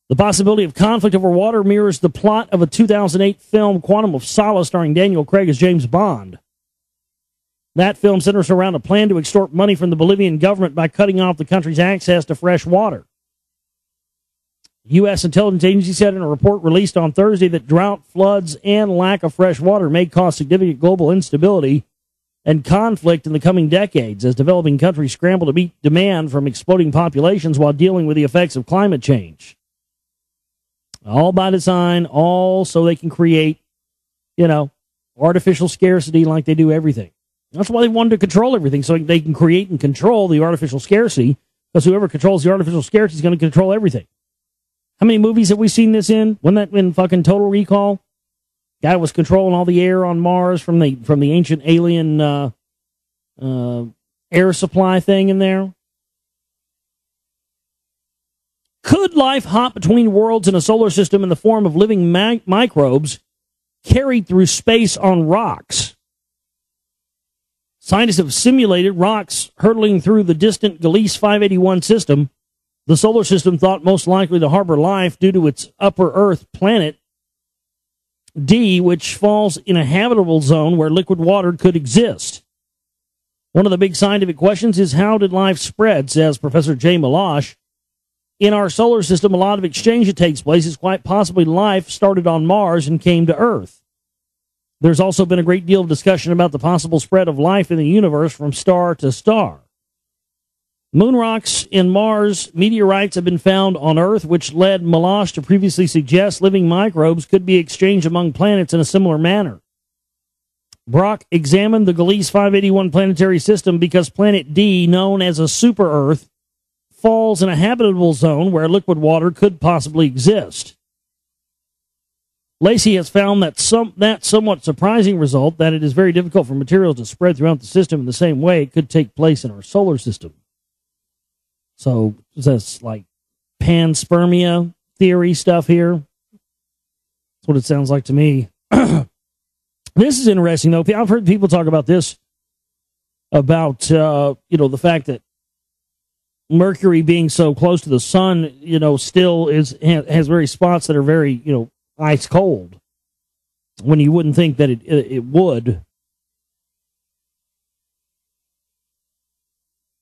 The possibility of conflict over water mirrors the plot of a 2008 film, Quantum of Solace, starring Daniel Craig as James Bond. That film centers around a plan to extort money from the Bolivian government by cutting off the country's access to fresh water. U.S. intelligence agency said in a report released on Thursday that drought, floods, and lack of fresh water may cause significant global instability and conflict in the coming decades as developing countries scramble to meet demand from exploding populations while dealing with the effects of climate change. All by design, all so they can create, artificial scarcity like they do everything. That's why they wanted to control everything, so they can create and control the artificial scarcity, because whoever controls the artificial scarcity is going to control everything. How many movies have we seen this in? Wasn't that in fucking Total Recall? Guy was controlling all the air on Mars from the ancient alien air supply thing in there. Could life hop between worlds in a solar system in the form of living microbes carried through space on rocks? Scientists have simulated rocks hurtling through the distant Gliese 581 system, the solar system thought most likely to harbor life due to its upper Earth planet D, which falls in a habitable zone where liquid water could exist. One of the big scientific questions is, how did life spread, says Professor Jay Malash. In our solar system, a lot of exchange that takes place. It's quite possibly life started on Mars and came to Earth. There's also been a great deal of discussion about the possible spread of life in the universe from star to star. Moon rocks in Mars meteorites have been found on Earth, which led Malash to previously suggest living microbes could be exchanged among planets in a similar manner. Brock examined the Gliese 581 planetary system because planet D, known as a super-Earth, falls in a habitable zone where liquid water could possibly exist. Lacey has found that somewhat surprising result that it is very difficult for materials to spread throughout the system in the same way it could take place in our solar system. So, is this like panspermia theory stuff here? That's what it sounds like to me. This is interesting, though. I've heard people talk about this, about, the fact that Mercury being so close to the sun, still has very spots that are very, ice cold, when you wouldn't think that it would.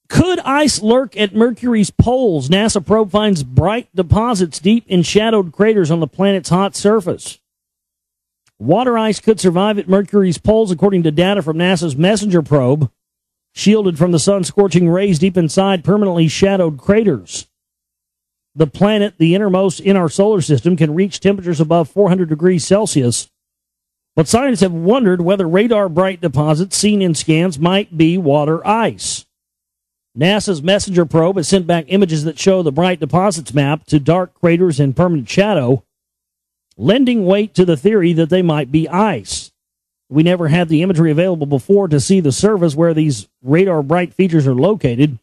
Could ice lurk at Mercury's poles? NASA probe finds bright deposits deep in shadowed craters on the planet's hot surface. Water ice could survive at Mercury's poles, according to data from NASA's MESSENGER probe, shielded from the sun's scorching rays deep inside permanently shadowed craters. The planet, the innermost in our solar system, can reach temperatures above 400 degrees Celsius, but scientists have wondered whether radar bright deposits seen in scans might be water ice. NASA's MESSENGER probe has sent back images that show the bright deposits map to dark craters in permanent shadow, lending weight to the theory that they might be ice. We never had the imagery available before to see the surface where these radar bright features are located.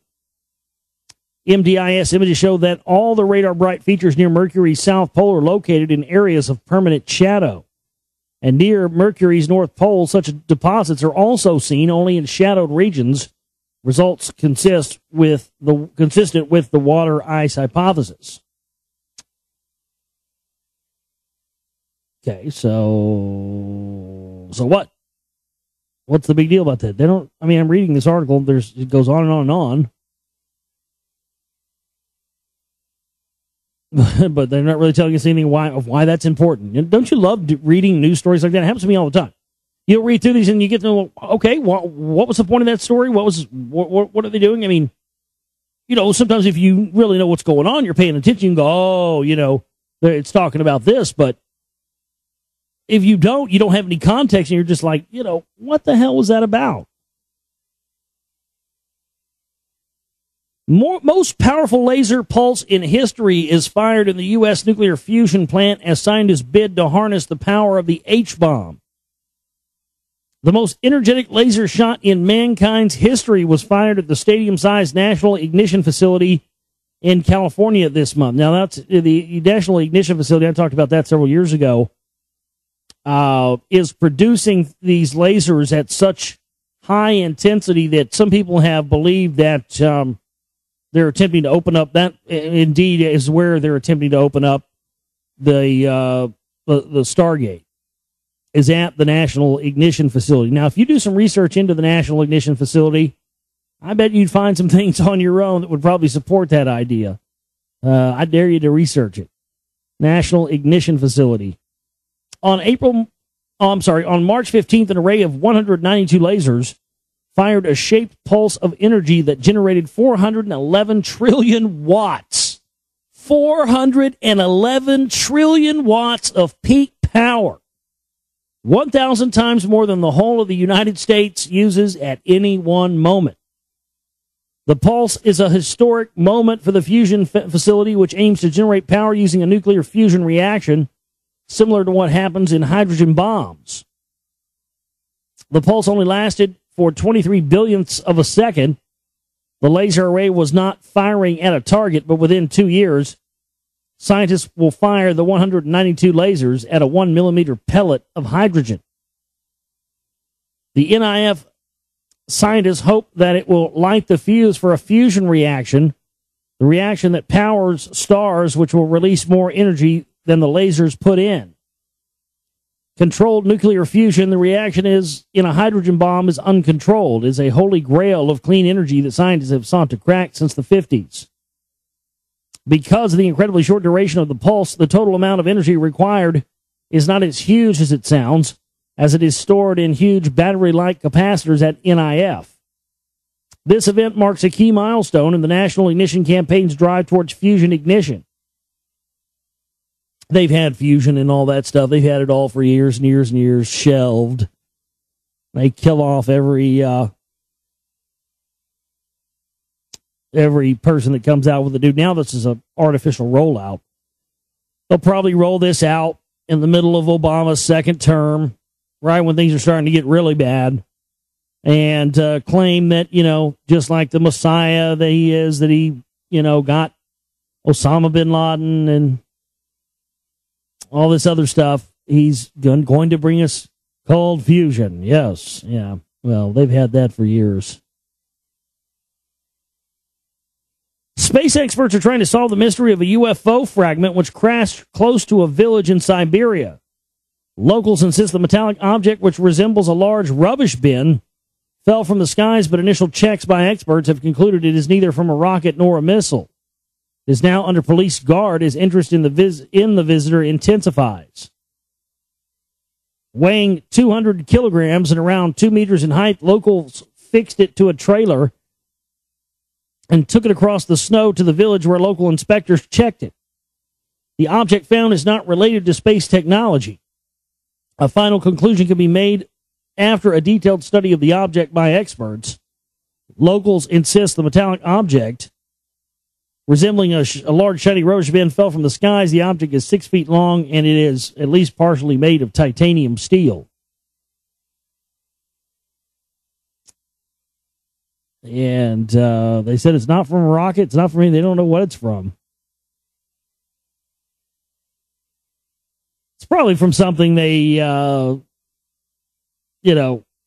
MDIS images show that all the radar bright features near Mercury's south pole are located in areas of permanent shadow. And near Mercury's north pole, such deposits are also seen only in shadowed regions. Results consistent with the water ice hypothesis. Okay, so what? What's the big deal about that? I'm reading this article, it goes on and on and on. But they're not really telling us anything why that's important. And don't you love reading news stories like that? It happens to me all the time. You'll read through these and you get to know, okay, what was the point of that story? What are they doing? Sometimes if you really know what's going on, you're paying attention, you go, it's talking about this. But if you don't have any context, and you're just like, what the hell was that about? Most powerful laser pulse in history is fired in the U.S. nuclear fusion plant as scientists bid to harness the power of the H-bomb. The most energetic laser shot in mankind's history was fired at the stadium-sized National Ignition Facility in California this month. Now, that's the National Ignition Facility. I talked about that several years ago. Is producing these lasers at such high intensity that some people have believed that they're attempting to open up. That indeed is where they're attempting to open up the Stargate, is at the National Ignition Facility. Now, if you do some research into the National Ignition Facility, I bet you'd find some things on your own that would probably support that idea. I dare you to research it. National Ignition Facility. On March 15th, an array of 192 lasers fired a shaped pulse of energy that generated 411 trillion watts. 411 trillion watts of peak power. 1,000 times more than the whole of the United States uses at any one moment. The pulse is a historic moment for the fusion facility, which aims to generate power using a nuclear fusion reaction, similar to what happens in hydrogen bombs. The pulse only lasted for 23 billionths of a second. The laser array was not firing at a target, but within 2 years, scientists will fire the 192 lasers at a 1 millimeter pellet of hydrogen. The NIF scientists hope that it will light the fuse for a fusion reaction, the reaction that powers stars, which will release more energy than the lasers put in. controlled nuclear fusion, the reaction is in a hydrogen bomb is uncontrolled, is a holy grail of clean energy that scientists have sought to crack since the 50s. Because of the incredibly short duration of the pulse, the total amount of energy required is not as huge as it sounds, as it is stored in huge battery-like capacitors at NIF. This event marks a key milestone in the National Ignition Campaign's drive towards fusion ignition. They've had fusion and all that stuff. They've had it all for years and years and years, shelved. They kill off every person that comes out with a dude. Now this is an artificial rollout. They'll probably roll this out in the middle of Obama's second term, right when things are starting to get really bad, and claim that, just like the Messiah that he is, that he, got Osama bin Laden and all this other stuff. He's going to bring us cold fusion. Yes. Yeah. Well, they've had that for years. Space experts are trying to solve the mystery of a UFO fragment which crashed close to a village in Siberia. Locals insist the metallic object, which resembles a large rubbish bin, fell from the skies, but initial checks by experts have concluded it is neither from a rocket nor a missile. It is now under police guard as interest in the visitor intensifies. Weighing 200 kilograms and around 2 meters in height, locals fixed it to a trailer and took it across the snow to the village where local inspectors checked it. The object found is not related to space technology. A final conclusion can be made after a detailed study of the object by experts. Locals insist the metallic object, resembling a large shiny rubbish bin, fell from the skies. The object is 6 feet long, and it is at least partially made of titanium steel. And they said it's not from a rocket. It's not from anything. They don't know what it's from. It's probably from something they, are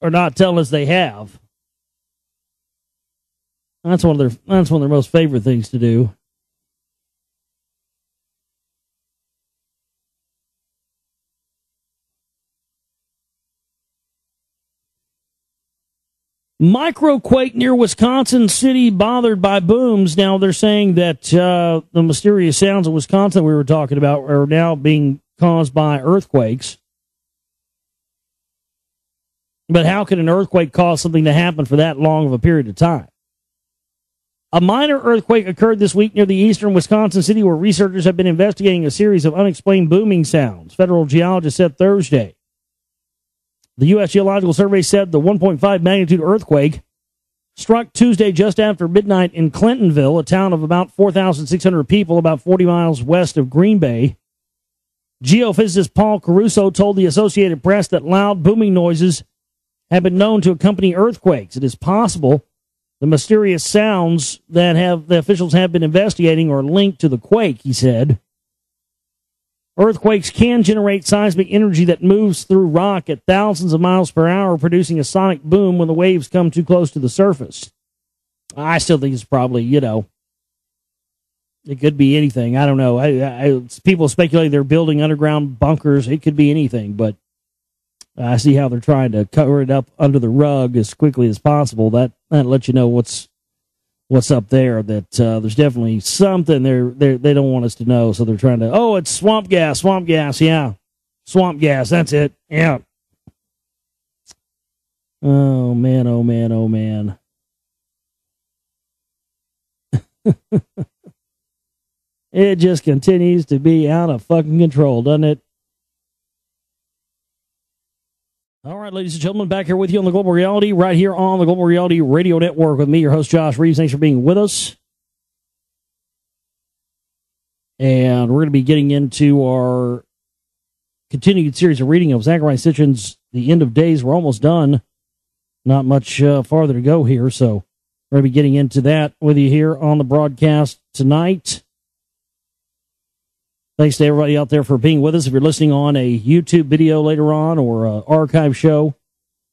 not telling us they have. That's one of their most favorite things to do. Microquake near Wisconsin City bothered by booms. Now they're saying that the mysterious sounds of Wisconsin we were talking about are now being caused by earthquakes. But how can an earthquake cause something to happen for that long of a period of time? A minor earthquake occurred this week near the eastern Wisconsin city, where researchers have been investigating a series of unexplained booming sounds, federal geologists said Thursday. The U.S. Geological Survey said the 1.5 magnitude earthquake struck Tuesday just after midnight in Clintonville, a town of about 4,600 people, about 40 miles west of Green Bay. Geophysicist Paul Caruso told the Associated Press that loud booming noises have been known to accompany earthquakes. It is possible the mysterious sounds that the officials have been investigating are linked to the quake, he said. Earthquakes can generate seismic energy that moves through rock at thousands of miles per hour, producing a sonic boom when the waves come too close to the surface. I still think it's probably, it could be anything. I don't know. People speculate they're building underground bunkers. It could be anything, but I see how they're trying to cover it up under the rug as quickly as possible. That lets you know what's up there. That there's definitely something they don't want us to know, so they're trying to. Oh, it's swamp gas, yeah, swamp gas. That's it, yeah. Oh man, oh man, oh man. It just continues to be out of fucking control, doesn't it? All right, ladies and gentlemen, back here with you on the Global Reality, right here on the Global Reality Radio Network with me, your host, Josh Reeves. Thanks for being with us. And we're going to be getting into our continued series of reading of Zachariah Sitchin's The End of Days. We're almost done. Not much farther to go here, so we're going to be getting into that with you here on the broadcast tonight. Thanks to everybody out there for being with us. If you're listening on a YouTube video later on or an archive show,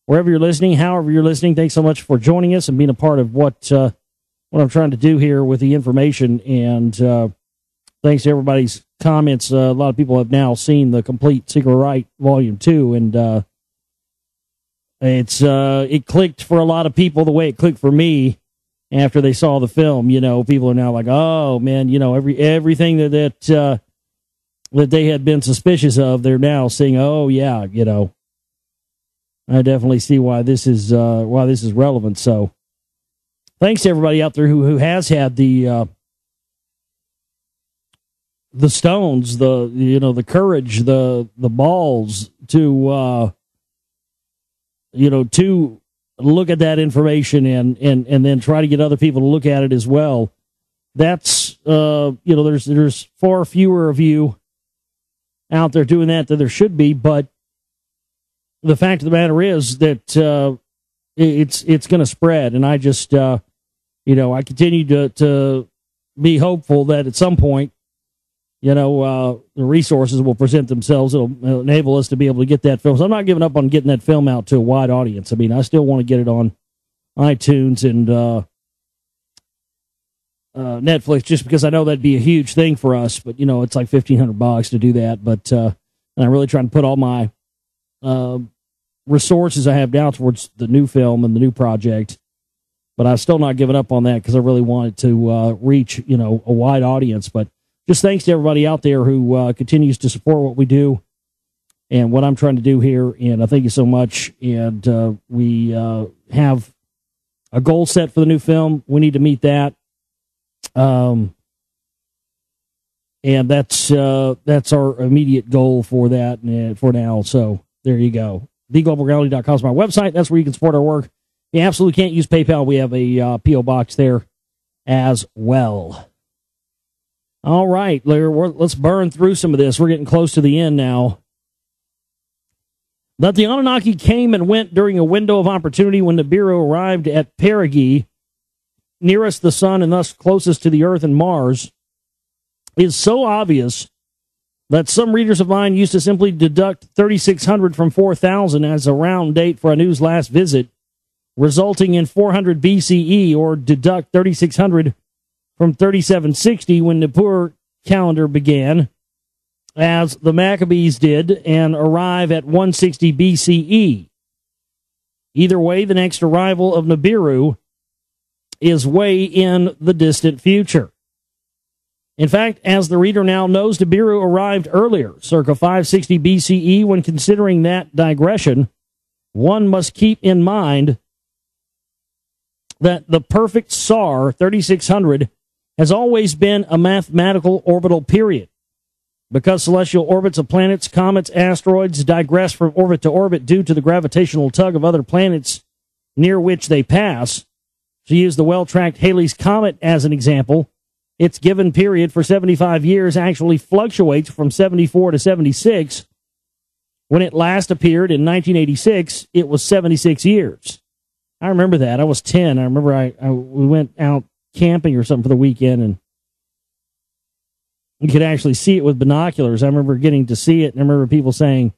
wherever you're listening, however you're listening, thanks so much for joining us and being a part of what I'm trying to do here with the information. And thanks to everybody's comments, a lot of people have now seen the complete Secret Right Volume 2, and it clicked for a lot of people the way it clicked for me after they saw the film. You know, people are now like, oh man, you know, everything that they had been suspicious of, they're now saying, oh yeah, you know, I definitely see why this is relevant. So thanks to everybody out there who has had the stones, the courage, the balls to to look at that information and then try to get other people to look at it as well. That's there's far fewer of you out there doing that than there should be, but the fact of the matter is that it's going to spread, and I just I continue to be hopeful that at some point, the resources will present themselves. It'll enable us to be able to get that film. So I'm not giving up on getting that film out to a wide audience. I mean, I still want to get it on iTunes and Netflix, just because I know that'd be a huge thing for us. But it's like $1,500 to do that. But and I'm really trying to put all my resources I have now towards the new film and the new project. But I'm still not giving up on that because I really want it to reach a wide audience. But just thanks to everybody out there who continues to support what we do and what I'm trying to do here. And I thank you so much. And we have a goal set for the new film. We need to meet that. And that's our immediate goal for that for now. So there you go. TheGlobalReality.com is my website. That's where you can support our work. You absolutely can't use PayPal. We have a P.O. box there as well. All right, let's burn through some of this. We're getting close to the end now. That the Anunnaki came and went during a window of opportunity when Nibiru arrived at perigee, nearest the sun and thus closest to the Earth and Mars, is so obvious that some readers of mine used to simply deduct 3600 from 4000 as a round date for Anu's last visit, resulting in 400 BCE, or deduct 3600 from 3760 when the Nippur calendar began, as the Maccabees did, and arrive at 160 BCE. Either way, the next arrival of Nibiru is way in the distant future. In fact, as the reader now knows, Nibiru arrived earlier, circa 560 BCE. When considering that digression, one must keep in mind that the perfect SAR 3600 has always been a mathematical orbital period. Because celestial orbits of planets, comets, asteroids digress from orbit to orbit due to the gravitational tug of other planets near which they pass. To use the well-tracked Halley's Comet as an example, its given period for 75 years actually fluctuates from 74 to 76. When it last appeared in 1986, it was 76 years. I remember that. I was 10. I remember we went out camping or something for the weekend, and you could actually see it with binoculars. I remember getting to see it, and I remember people saying,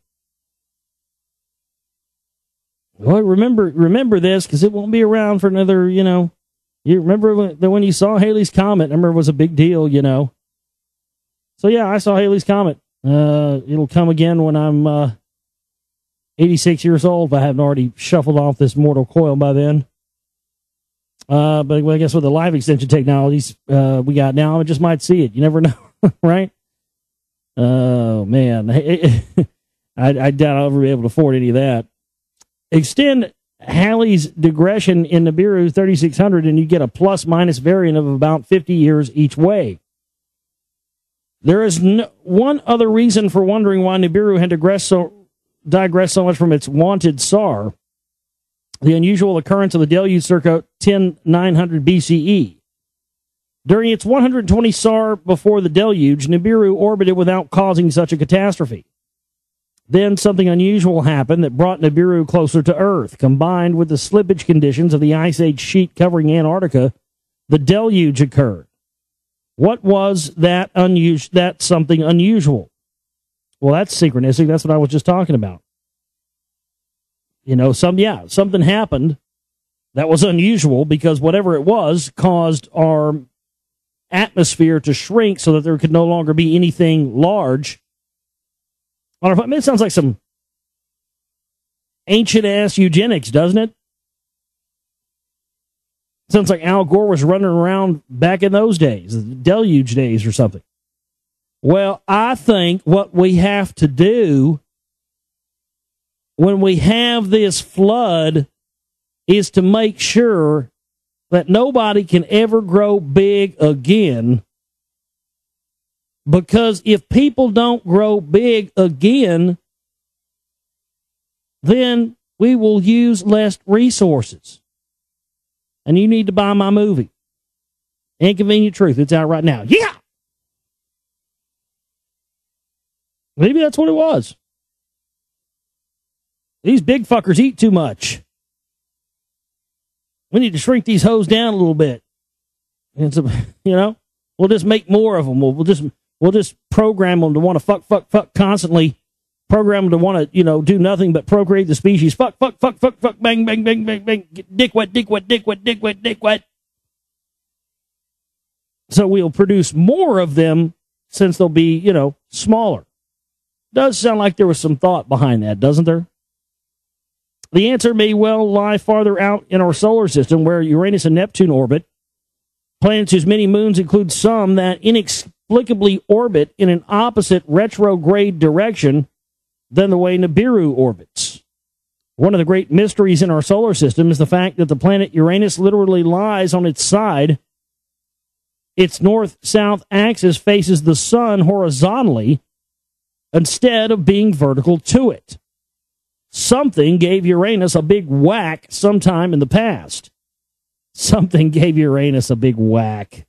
well, remember this, because it won't be around for another, you remember when you saw Halley's Comet? I remember it was a big deal, So yeah, I saw Halley's Comet. It'll come again when I'm 86 years old, if I haven't already shuffled off this mortal coil by then. But I guess with the live extension technologies we got now, I just might see it. You never know, right? Oh, man. I doubt I'll ever be able to afford any of that. Extend Halley's digression in Nibiru 3600, and you get a plus-minus variant of about 50 years each way. There is one other reason for wondering why Nibiru had digressed so much from its wanted SAR: the unusual occurrence of the deluge circa 10900 BCE. During its 120 SAR before the deluge, Nibiru orbited without causing such a catastrophe. Then something unusual happened that brought Nibiru closer to Earth. Combined with the slippage conditions of the Ice Age sheet covering Antarctica, the deluge occurred. What was that something unusual? Well, that's synchronistic. That's what I was just talking about. Something happened that was unusual, because whatever it was caused our atmosphere to shrink so that there could no longer be anything large. I mean, it sounds like some ancient-ass eugenics, doesn't it? Sounds like Al Gore was running around back in those days, the deluge days or something. Well, I think what we have to do when we have this flood is to make sure that nobody can ever grow big again. Because if people don't grow big again, then we will use less resources. And you need to buy my movie, Inconvenient Truth. It's out right now. Yeah! Maybe that's what it was. These big fuckers eat too much. We need to shrink these hoes down a little bit. And so, we'll just make more of them. We'll just program them to want to fuck constantly. Program them to want to, do nothing but procreate the species. Fuck, bang, bang, bang, bang, bang. Dick wet, dick wet, dick wet, dick wet, dick wet. So we'll produce more of them since they'll be, smaller. Does sound like there was some thought behind that, doesn't there? The answer may well lie farther out in our solar system, where Uranus and Neptune orbit. Planets whose many moons include some that inexplicably orbit in an opposite retrograde direction than the way Nibiru orbits. One of the great mysteries in our solar system is the fact that the planet Uranus literally lies on its side. Its north-south axis faces the sun horizontally instead of being vertical to it. Something gave Uranus a big whack sometime in the past. Something gave Uranus a big whack.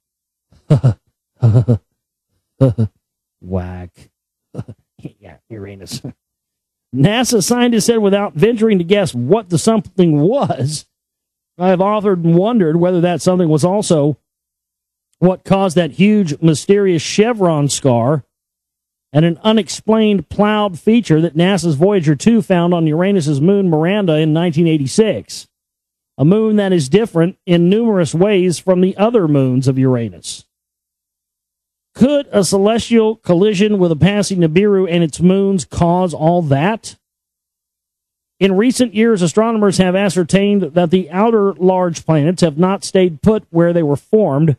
Whack. Yeah, Uranus. NASA scientists said, without venturing to guess what the something was, I have authored and wondered whether that something was also what caused that huge, mysterious chevron scar and an unexplained plowed feature that NASA's Voyager 2 found on Uranus's moon Miranda in 1986. A moon that is different in numerous ways from the other moons of Uranus. Could a celestial collision with a passing Nibiru and its moons cause all that? In recent years, astronomers have ascertained that the outer large planets have not stayed put where they were formed,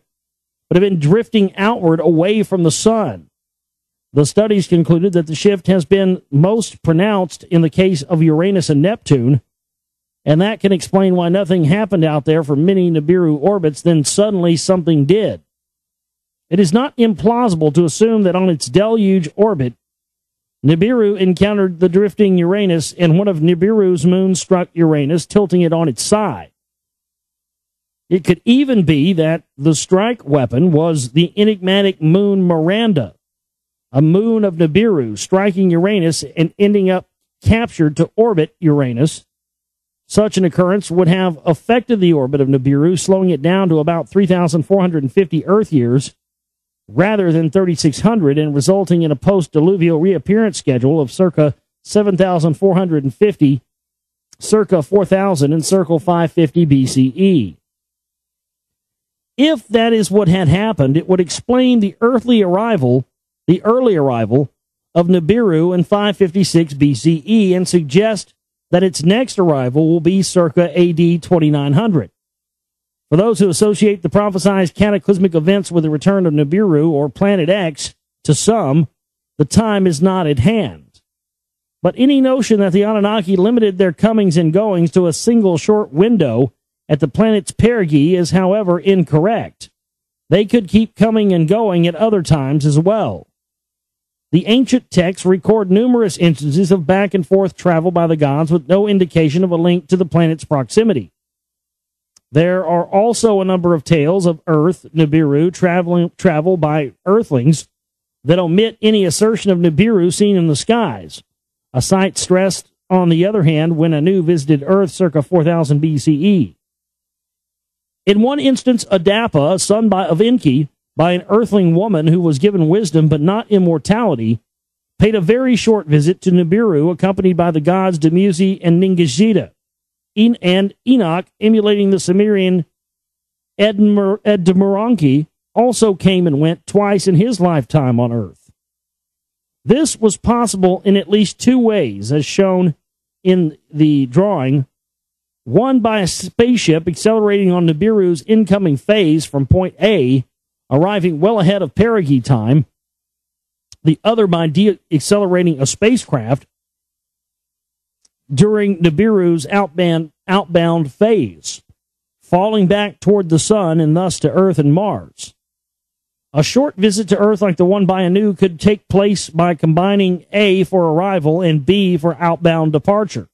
but have been drifting outward away from the sun. The studies concluded that the shift has been most pronounced in the case of Uranus and Neptune, and that can explain why nothing happened out there for many Nibiru orbits, then suddenly something did. It is not implausible to assume that on its deluge orbit, Nibiru encountered the drifting Uranus, and one of Nibiru's moons struck Uranus, tilting it on its side. It could even be that the strike weapon was the enigmatic moon Miranda, a moon of Nibiru, striking Uranus and ending up captured to orbit Uranus. Such an occurrence would have affected the orbit of Nibiru, slowing it down to about 3,450 Earth years, rather than 3,600, and resulting in a post-diluvial reappearance schedule of circa 7,450, circa 4,000, and circa 550 BCE. If that is what had happened, it would explain the early arrival of Nibiru in 556 BCE and suggest that its next arrival will be circa AD 2900. For those who associate the prophesied cataclysmic events with the return of Nibiru or Planet X, to some, the time is not at hand. But any notion that the Anunnaki limited their comings and goings to a single short window at the planet's perigee is, however, incorrect. They could keep coming and going at other times as well. The ancient texts record numerous instances of back and forth travel by the gods with no indication of a link to the planet's proximity. There are also a number of tales of Earth, Nibiru, travel by Earthlings that omit any assertion of Nibiru seen in the skies, a sight stressed, on the other hand, when Anu visited Earth circa 4000 BCE. In one instance, Adapa, son of Enki, by an Earthling woman who was given wisdom but not immortality, paid a very short visit to Nibiru, accompanied by the gods Dumuzi and Ningishita, and Enoch, emulating the Sumerian Edmuranki, also came and went twice in his lifetime on Earth. This was possible in at least two ways, as shown in the drawing. One, by a spaceship accelerating on Nibiru's incoming phase from point A, arriving well ahead of perigee time. The other by accelerating a spacecraft during Nibiru's outbound phase, falling back toward the sun and thus to Earth and Mars. A short visit to Earth like the one by Anu could take place by combining A for arrival and B for outbound departure.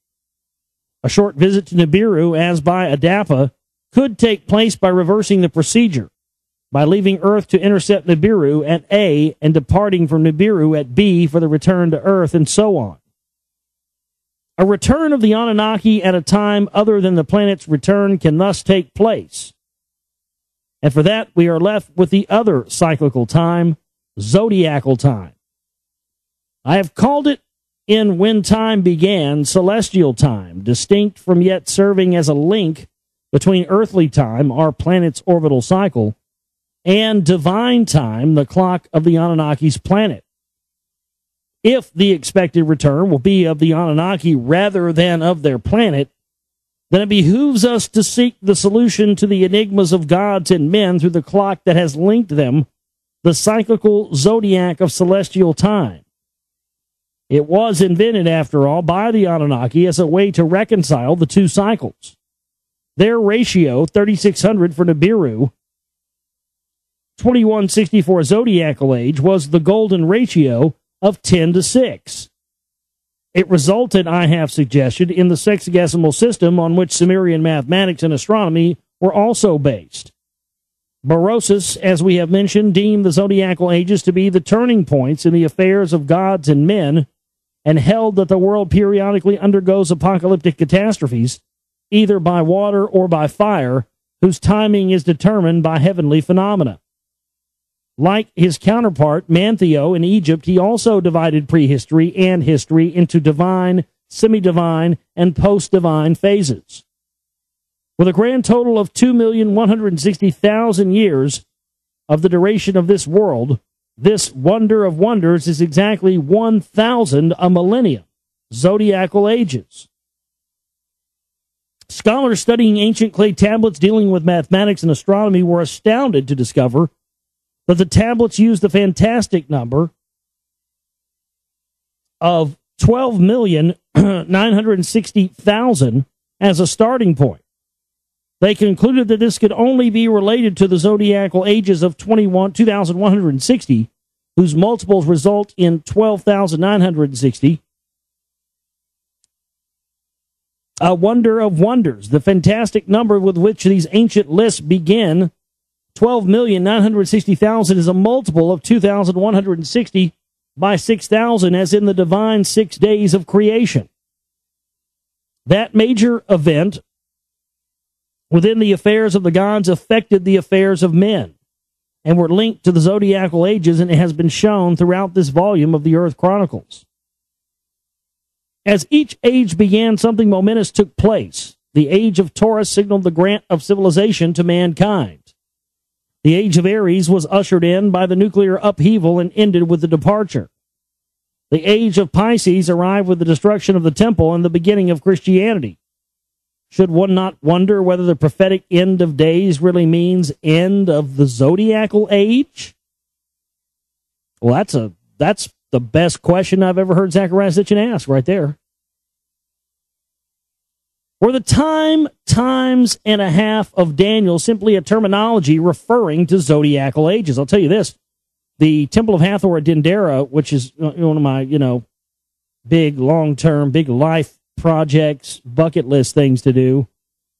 A short visit to Nibiru, as by Adapa, could take place by reversing the procedure, by leaving Earth to intercept Nibiru at A and departing from Nibiru at B for the return to Earth, and so on. A return of the Anunnaki at a time other than the planet's return can thus take place. And for that, we are left with the other cyclical time, zodiacal time. I have called it, in when time began, celestial time, distinct from yet serving as a link between earthly time, our planet's orbital cycle, and divine time, the clock of the Anunnaki's planet. If the expected return will be of the Anunnaki rather than of their planet, then it behooves us to seek the solution to the enigmas of gods and men through the clock that has linked them, the cyclical zodiac of celestial time. It was invented, after all, by the Anunnaki as a way to reconcile the two cycles. Their ratio, 3600 for Nibiru, 2164 zodiacal age, was the golden ratio of 10:6. It resulted, I have suggested, in the sexagesimal system on which Sumerian mathematics and astronomy were also based. Berosus, as we have mentioned, deemed the zodiacal ages to be the turning points in the affairs of gods and men, and held that the world periodically undergoes apocalyptic catastrophes, either by water or by fire, whose timing is determined by heavenly phenomena. Like his counterpart, Mantheo, in Egypt, he also divided prehistory and history into divine, semi-divine, and post-divine phases. With a grand total of 2,160,000 years of the duration of this world, this wonder of wonders is exactly 1,000 a millennium, zodiacal ages. Scholars studying ancient clay tablets dealing with mathematics and astronomy were astounded to discover that the tablets used the fantastic number of 12,960,000 as a starting point. They concluded that this could only be related to the zodiacal ages of 2,160, whose multiples result in 12,960. A wonder of wonders, the fantastic number with which these ancient lists begin, 12,960,000, is a multiple of 2,160 by 6,000, as in the divine 6 days of creation. That major event within the affairs of the gods affected the affairs of men, and were linked to the zodiacal ages, and it has been shown throughout this volume of the Earth Chronicles. As each age began, something momentous took place. The age of Taurus signaled the grant of civilization to mankind. The age of Aries was ushered in by the nuclear upheaval and ended with the departure. The age of Pisces arrived with the destruction of the temple and the beginning of Christianity. Should one not wonder whether the prophetic end of days really means end of the zodiacal age? Well, that's the best question I've ever heard Zechariah Sitchin ask right there. Were the times and a half of Daniel simply a terminology referring to zodiacal ages? I'll tell you this. The Temple of Hathor at Dendera, which is one of my, big long-term, big life projects, bucket list things to do.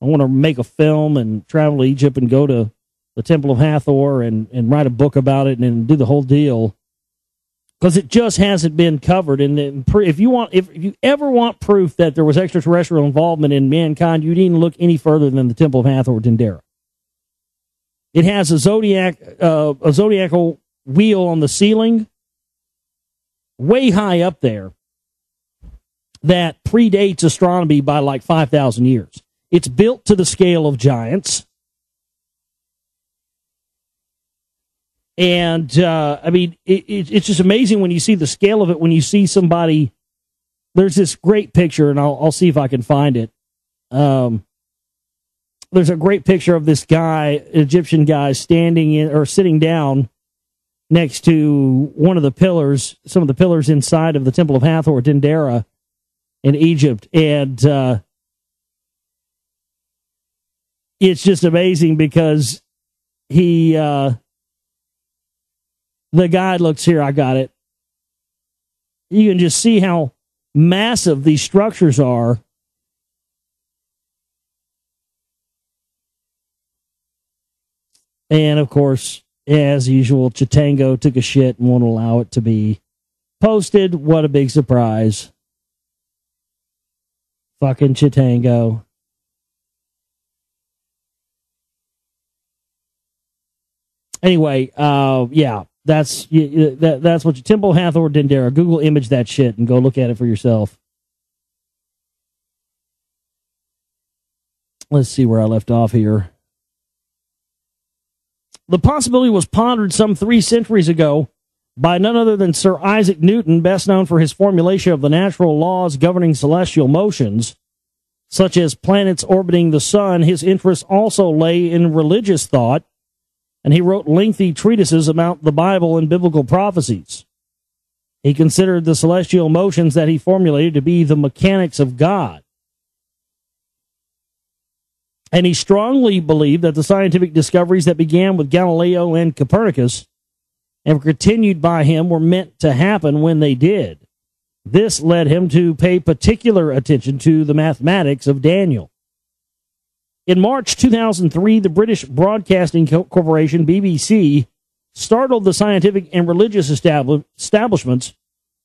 I want to make a film and travel to Egypt and go to the Temple of Hathor and write a book about it and do the whole deal. Because it just hasn't been covered. And if you ever want proof that there was extraterrestrial involvement in mankind, you needn't look any further than the Temple of Hathor at Dendera. It has a zodiacal wheel on the ceiling, way high up there, that predates astronomy by like 5,000 years. It's built to the scale of giants. And, I mean, it's just amazing when you see the scale of it, when you see somebody. There's this great picture, and I'll see if I can find it. There's a great picture of this guy, Egyptian guy, standing in or sitting down next to one of the pillars, some of the pillars inside of the Temple of Hathor, Dendera, in Egypt. And it's just amazing because the guy looks here, I got it. You can just see how massive these structures are. And, of course, as usual, Chitango took a shit and won't allow it to be posted. What a big surprise. Fucking Chitango. Anyway, yeah, that's what your Temple Hathor Dendera. Google image that shit and go look at it for yourself. Let's see where I left off here. The possibility was pondered some 3 centuries ago by none other than Sir Isaac Newton, best known for his formulation of the natural laws governing celestial motions, such as planets orbiting the sun. His interests also lay in religious thought, and he wrote lengthy treatises about the Bible and biblical prophecies. He considered the celestial motions that he formulated to be the mechanics of God. And he strongly believed that the scientific discoveries that began with Galileo and Copernicus and were continued by him were meant to happen when they did. This led him to pay particular attention to the mathematics of Daniel. In March 2003, the British Broadcasting Corporation, BBC, startled the scientific and religious establishments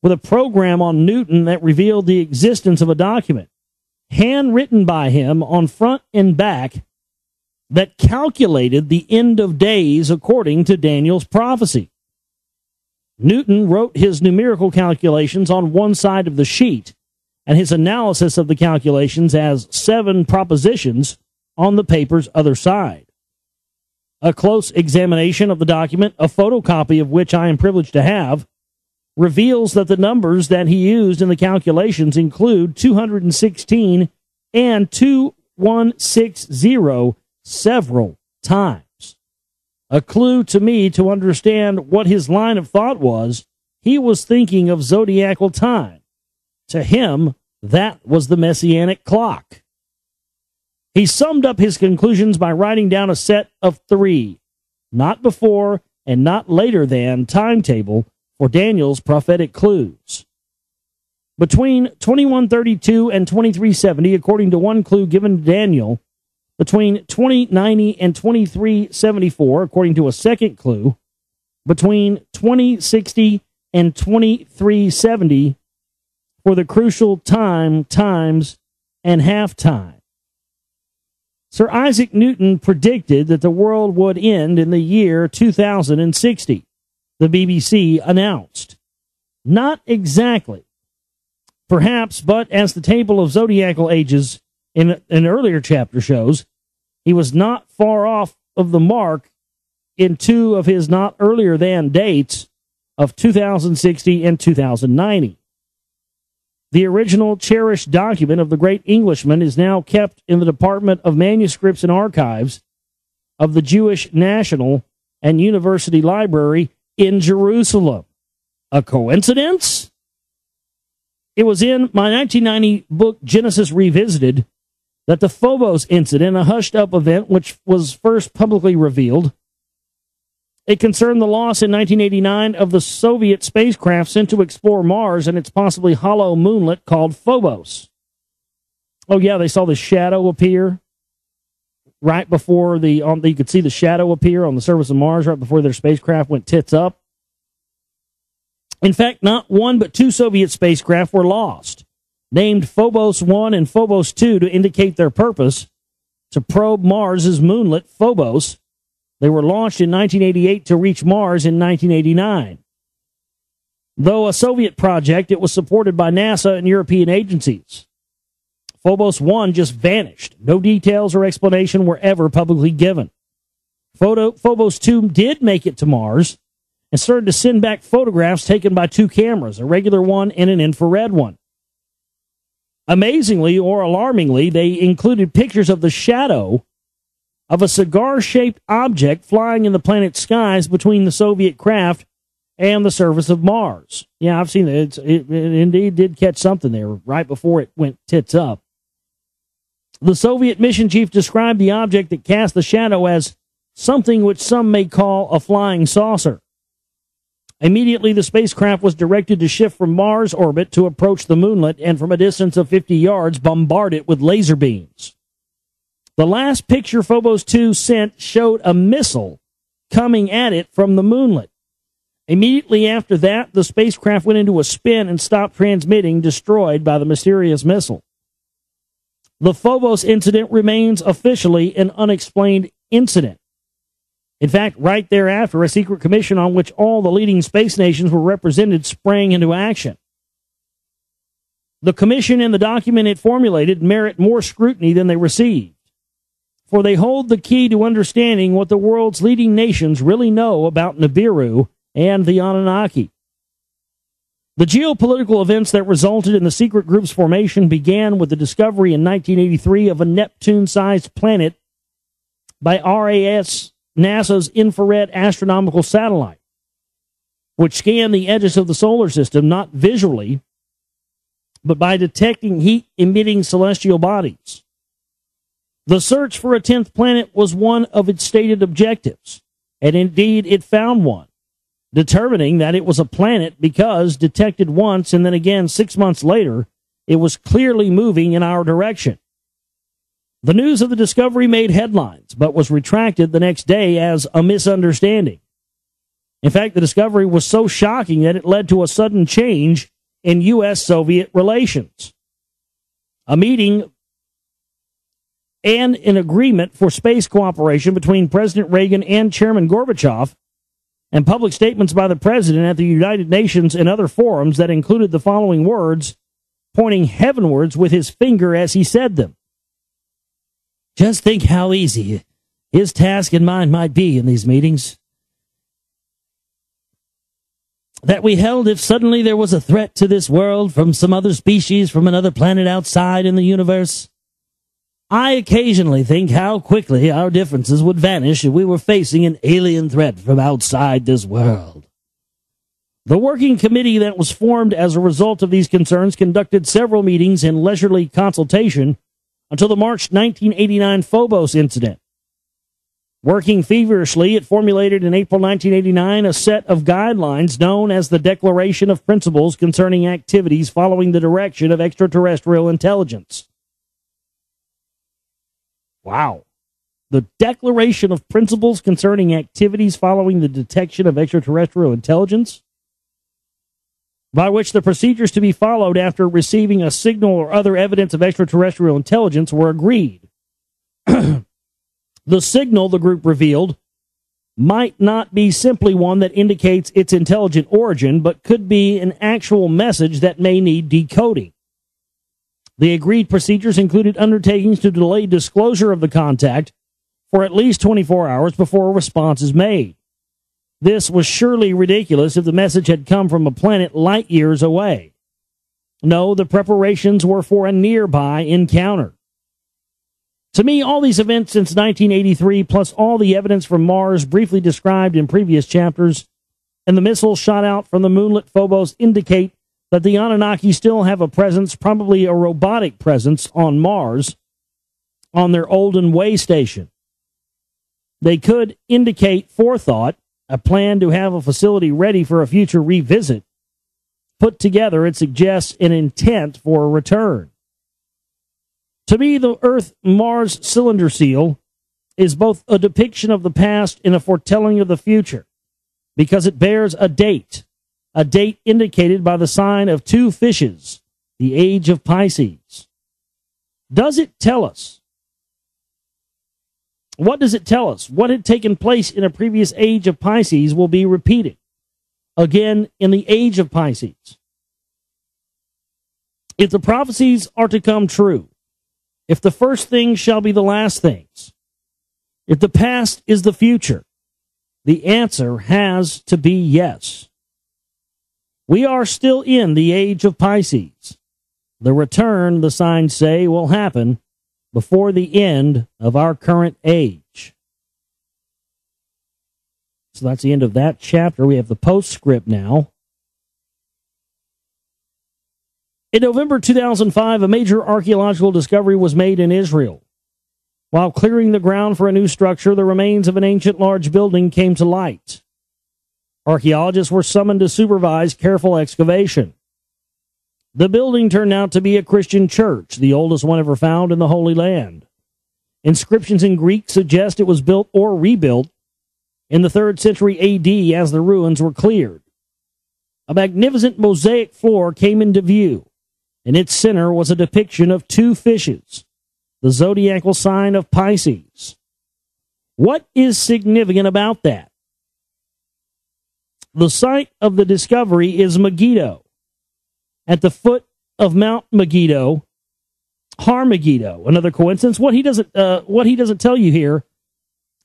with a program on Newton that revealed the existence of a document, handwritten by him on front and back, that calculated the end of days according to Daniel's prophecy. Newton wrote his numerical calculations on one side of the sheet, and his analysis of the calculations as 7 propositions on the paper's other side. A close examination of the document, a photocopy of which I am privileged to have, reveals that the numbers that he used in the calculations include 216 and 2160 several times. A clue to me to understand what his line of thought was. He was thinking of zodiacal time. To him, that was the messianic clock. He summed up his conclusions by writing down a set of 3, not before and not later than timetable for Daniel's prophetic clues. Between 2132 and 2370, according to one clue given to Daniel, between 2090 and 2374, according to a second clue, between 2060 and 2370 for the crucial time, times, and half time. Sir Isaac Newton predicted that the world would end in the year 2060, the BBC announced. Not exactly, perhaps, but as the table of zodiacal ages in an earlier chapter shows, he was not far off of the mark in 2 of his not earlier than dates of 2060 and 2090. The original cherished document of the great Englishman is now kept in the Department of Manuscripts and Archives of the Jewish National and University Library in Jerusalem. A coincidence? It was in my 1990 book, Genesis Revisited, that the Phobos incident, a hushed-up event which was first publicly revealed, it concerned the loss in 1989 of the Soviet spacecraft sent to explore Mars and its possibly hollow moonlet called Phobos. Oh, yeah, they saw the shadow appear right before you could see the shadow appear on the surface of Mars right before their spacecraft went tits up. In fact, not 1 but 2 Soviet spacecraft were lost, named Phobos 1 and Phobos 2 to indicate their purpose to probe Mars's moonlet, Phobos. They were launched in 1988 to reach Mars in 1989. Though a Soviet project, it was supported by NASA and European agencies. Phobos 1 just vanished. No details or explanation were ever publicly given. Phobos 2 did make it to Mars and started to send back photographs taken by two cameras, a regular one and an infrared one. Amazingly or alarmingly, they included pictures of the shadow of a cigar-shaped object flying in the planet's skies between the Soviet craft and the surface of Mars. Yeah, I've seen it. It indeed did catch something there right before it went tits up. The Soviet mission chief described the object that cast the shadow as something which some may call a flying saucer. Immediately, the spacecraft was directed to shift from Mars orbit to approach the moonlet and from a distance of 50 yards bombard it with laser beams. The last picture Phobos 2 sent showed a missile coming at it from the moonlet. Immediately after that, the spacecraft went into a spin and stopped transmitting, destroyed by the mysterious missile. The Phobos incident remains officially an unexplained incident. In fact, right thereafter, a secret commission on which all the leading space nations were represented sprang into action. The commission and the document it formulated merit more scrutiny than they received, for they hold the key to understanding what the world's leading nations really know about Nibiru and the Anunnaki. The geopolitical events that resulted in the secret group's formation began with the discovery in 1983 of a Neptune-sized planet by RAS, NASA's infrared astronomical satellite, which scanned the edges of the solar system not visually, but by detecting heat-emitting celestial bodies. The search for a 10th planet was one of its stated objectives, and indeed it found one, determining that it was a planet because, detected once and then again 6 months later, it was clearly moving in our direction. The news of the discovery made headlines, but was retracted the next day as a misunderstanding. In fact, the discovery was so shocking that it led to a sudden change in U.S.-Soviet relations. A meeting and an agreement for space cooperation between President Reagan and Chairman Gorbachev, and public statements by the president at the United Nations and other forums that included the following words, pointing heavenwards with his finger as he said them. Just think how easy his task and mine might be in these meetings that we held if suddenly there was a threat to this world from some other species from another planet outside in the universe. I occasionally think how quickly our differences would vanish if we were facing an alien threat from outside this world. The working committee that was formed as a result of these concerns conducted several meetings in leisurely consultation until the March 1989 Phobos incident. Working feverishly, it formulated in April 1989 a set of guidelines known as the Declaration of Principles concerning activities following the direction of extraterrestrial intelligence. Wow. The Declaration of Principles concerning activities following the detection of extraterrestrial intelligence, by which the procedures to be followed after receiving a signal or other evidence of extraterrestrial intelligence were agreed. The signal, the group revealed, might not be simply one that indicates its intelligent origin, but could be an actual message that may need decoding. The agreed procedures included undertakings to delay disclosure of the contact for at least 24 hours before a response is made. This was surely ridiculous if the message had come from a planet light years away. No, the preparations were for a nearby encounter. To me, all these events since 1983, plus all the evidence from Mars briefly described in previous chapters, and the missiles shot out from the moonlet Phobos indicate that the Anunnaki still have a presence, probably a robotic presence, on Mars, on their Olden Way station. They could indicate forethought, a plan to have a facility ready for a future revisit. Put together, it suggests an intent for a return. To me, the Earth-Mars cylinder seal is both a depiction of the past and a foretelling of the future, because it bears a date indicated by the sign of two fishes, the age of Pisces. Does it tell us? What does it tell us? What had taken place in a previous age of Pisces will be repeated again in the age of Pisces. If the prophecies are to come true, if the first things shall be the last things, If the past is the future, the answer has to be yes. We are still in the age of Pisces. The return, the signs say, will happen before the end of our current age. So that's the end of that chapter. We have the postscript now. In November 2005, a major archaeological discovery was made in Israel. While clearing the ground for a new structure, the remains of an ancient large building came to light. Archaeologists were summoned to supervise careful excavation. The building turned out to be a Christian church, the oldest one ever found in the Holy Land. Inscriptions in Greek suggest it was built or rebuilt in the 3rd century A.D. as the ruins were cleared. A magnificent mosaic floor came into view. In its center was a depiction of 2 fishes, the zodiacal sign of Pisces. What is significant about that? The site of the discovery is Megiddo, at the foot of Mount Megiddo, Har Megiddo. Another coincidence. What he doesn't tell you here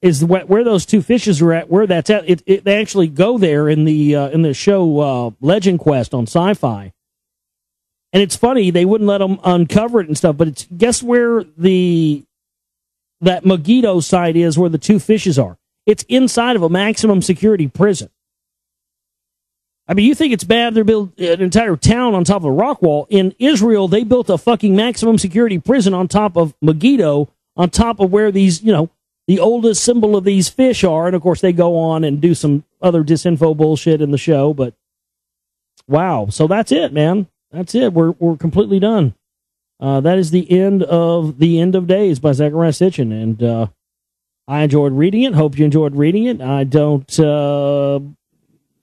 is where those 2 fishes are at. Where that's at. They actually go there in the show Legend Quest on Sci-Fi. And it's funny, they wouldn't let them uncover it and stuff, but guess where that Megiddo site is where the 2 fishes are? It's inside of a maximum security prison. I mean, you think it's bad they're built an entire town on top of a rock wall. In Israel, they built a fucking maximum security prison on top of Megiddo, on top of where these, the oldest symbol of these fish are. And of course, they go on and do some other disinfo bullshit in the show, but wow. So that's it, man. That's it. We're completely done. That is the end of Days by Zachariah Sitchin, and I enjoyed reading it. Hope you enjoyed reading it. I don't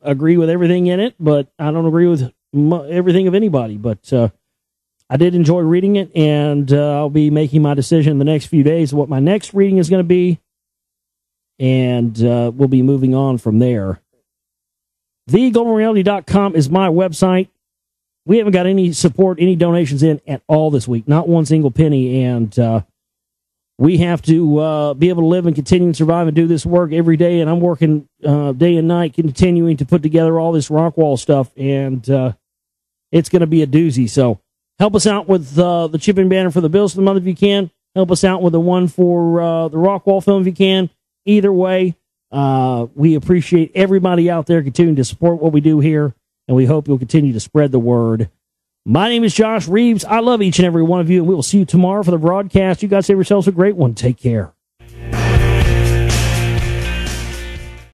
agree with everything in it, but I don't agree with everything of anybody. But I did enjoy reading it, and I'll be making my decision in the next few days of what my next reading is going to be, and we'll be moving on from there. TheGlobalReality.com is my website. We haven't got any support, any donations in at all this week, not one single penny, and we have to be able to live and continue and survive and do this work every day, and I'm working day and night continuing to put together all this rock wall stuff, and it's going to be a doozy. So help us out with the chipping banner for the bills for the month if you can. Help us out with the one for the rock wall film if you can. Either way, we appreciate everybody out there continuing to support what we do here, and we hope you'll continue to spread the word. My name is Josh Reeves. I love each and every one of you, and we will see you tomorrow for the broadcast. You guys have yourselves a great one. Take care.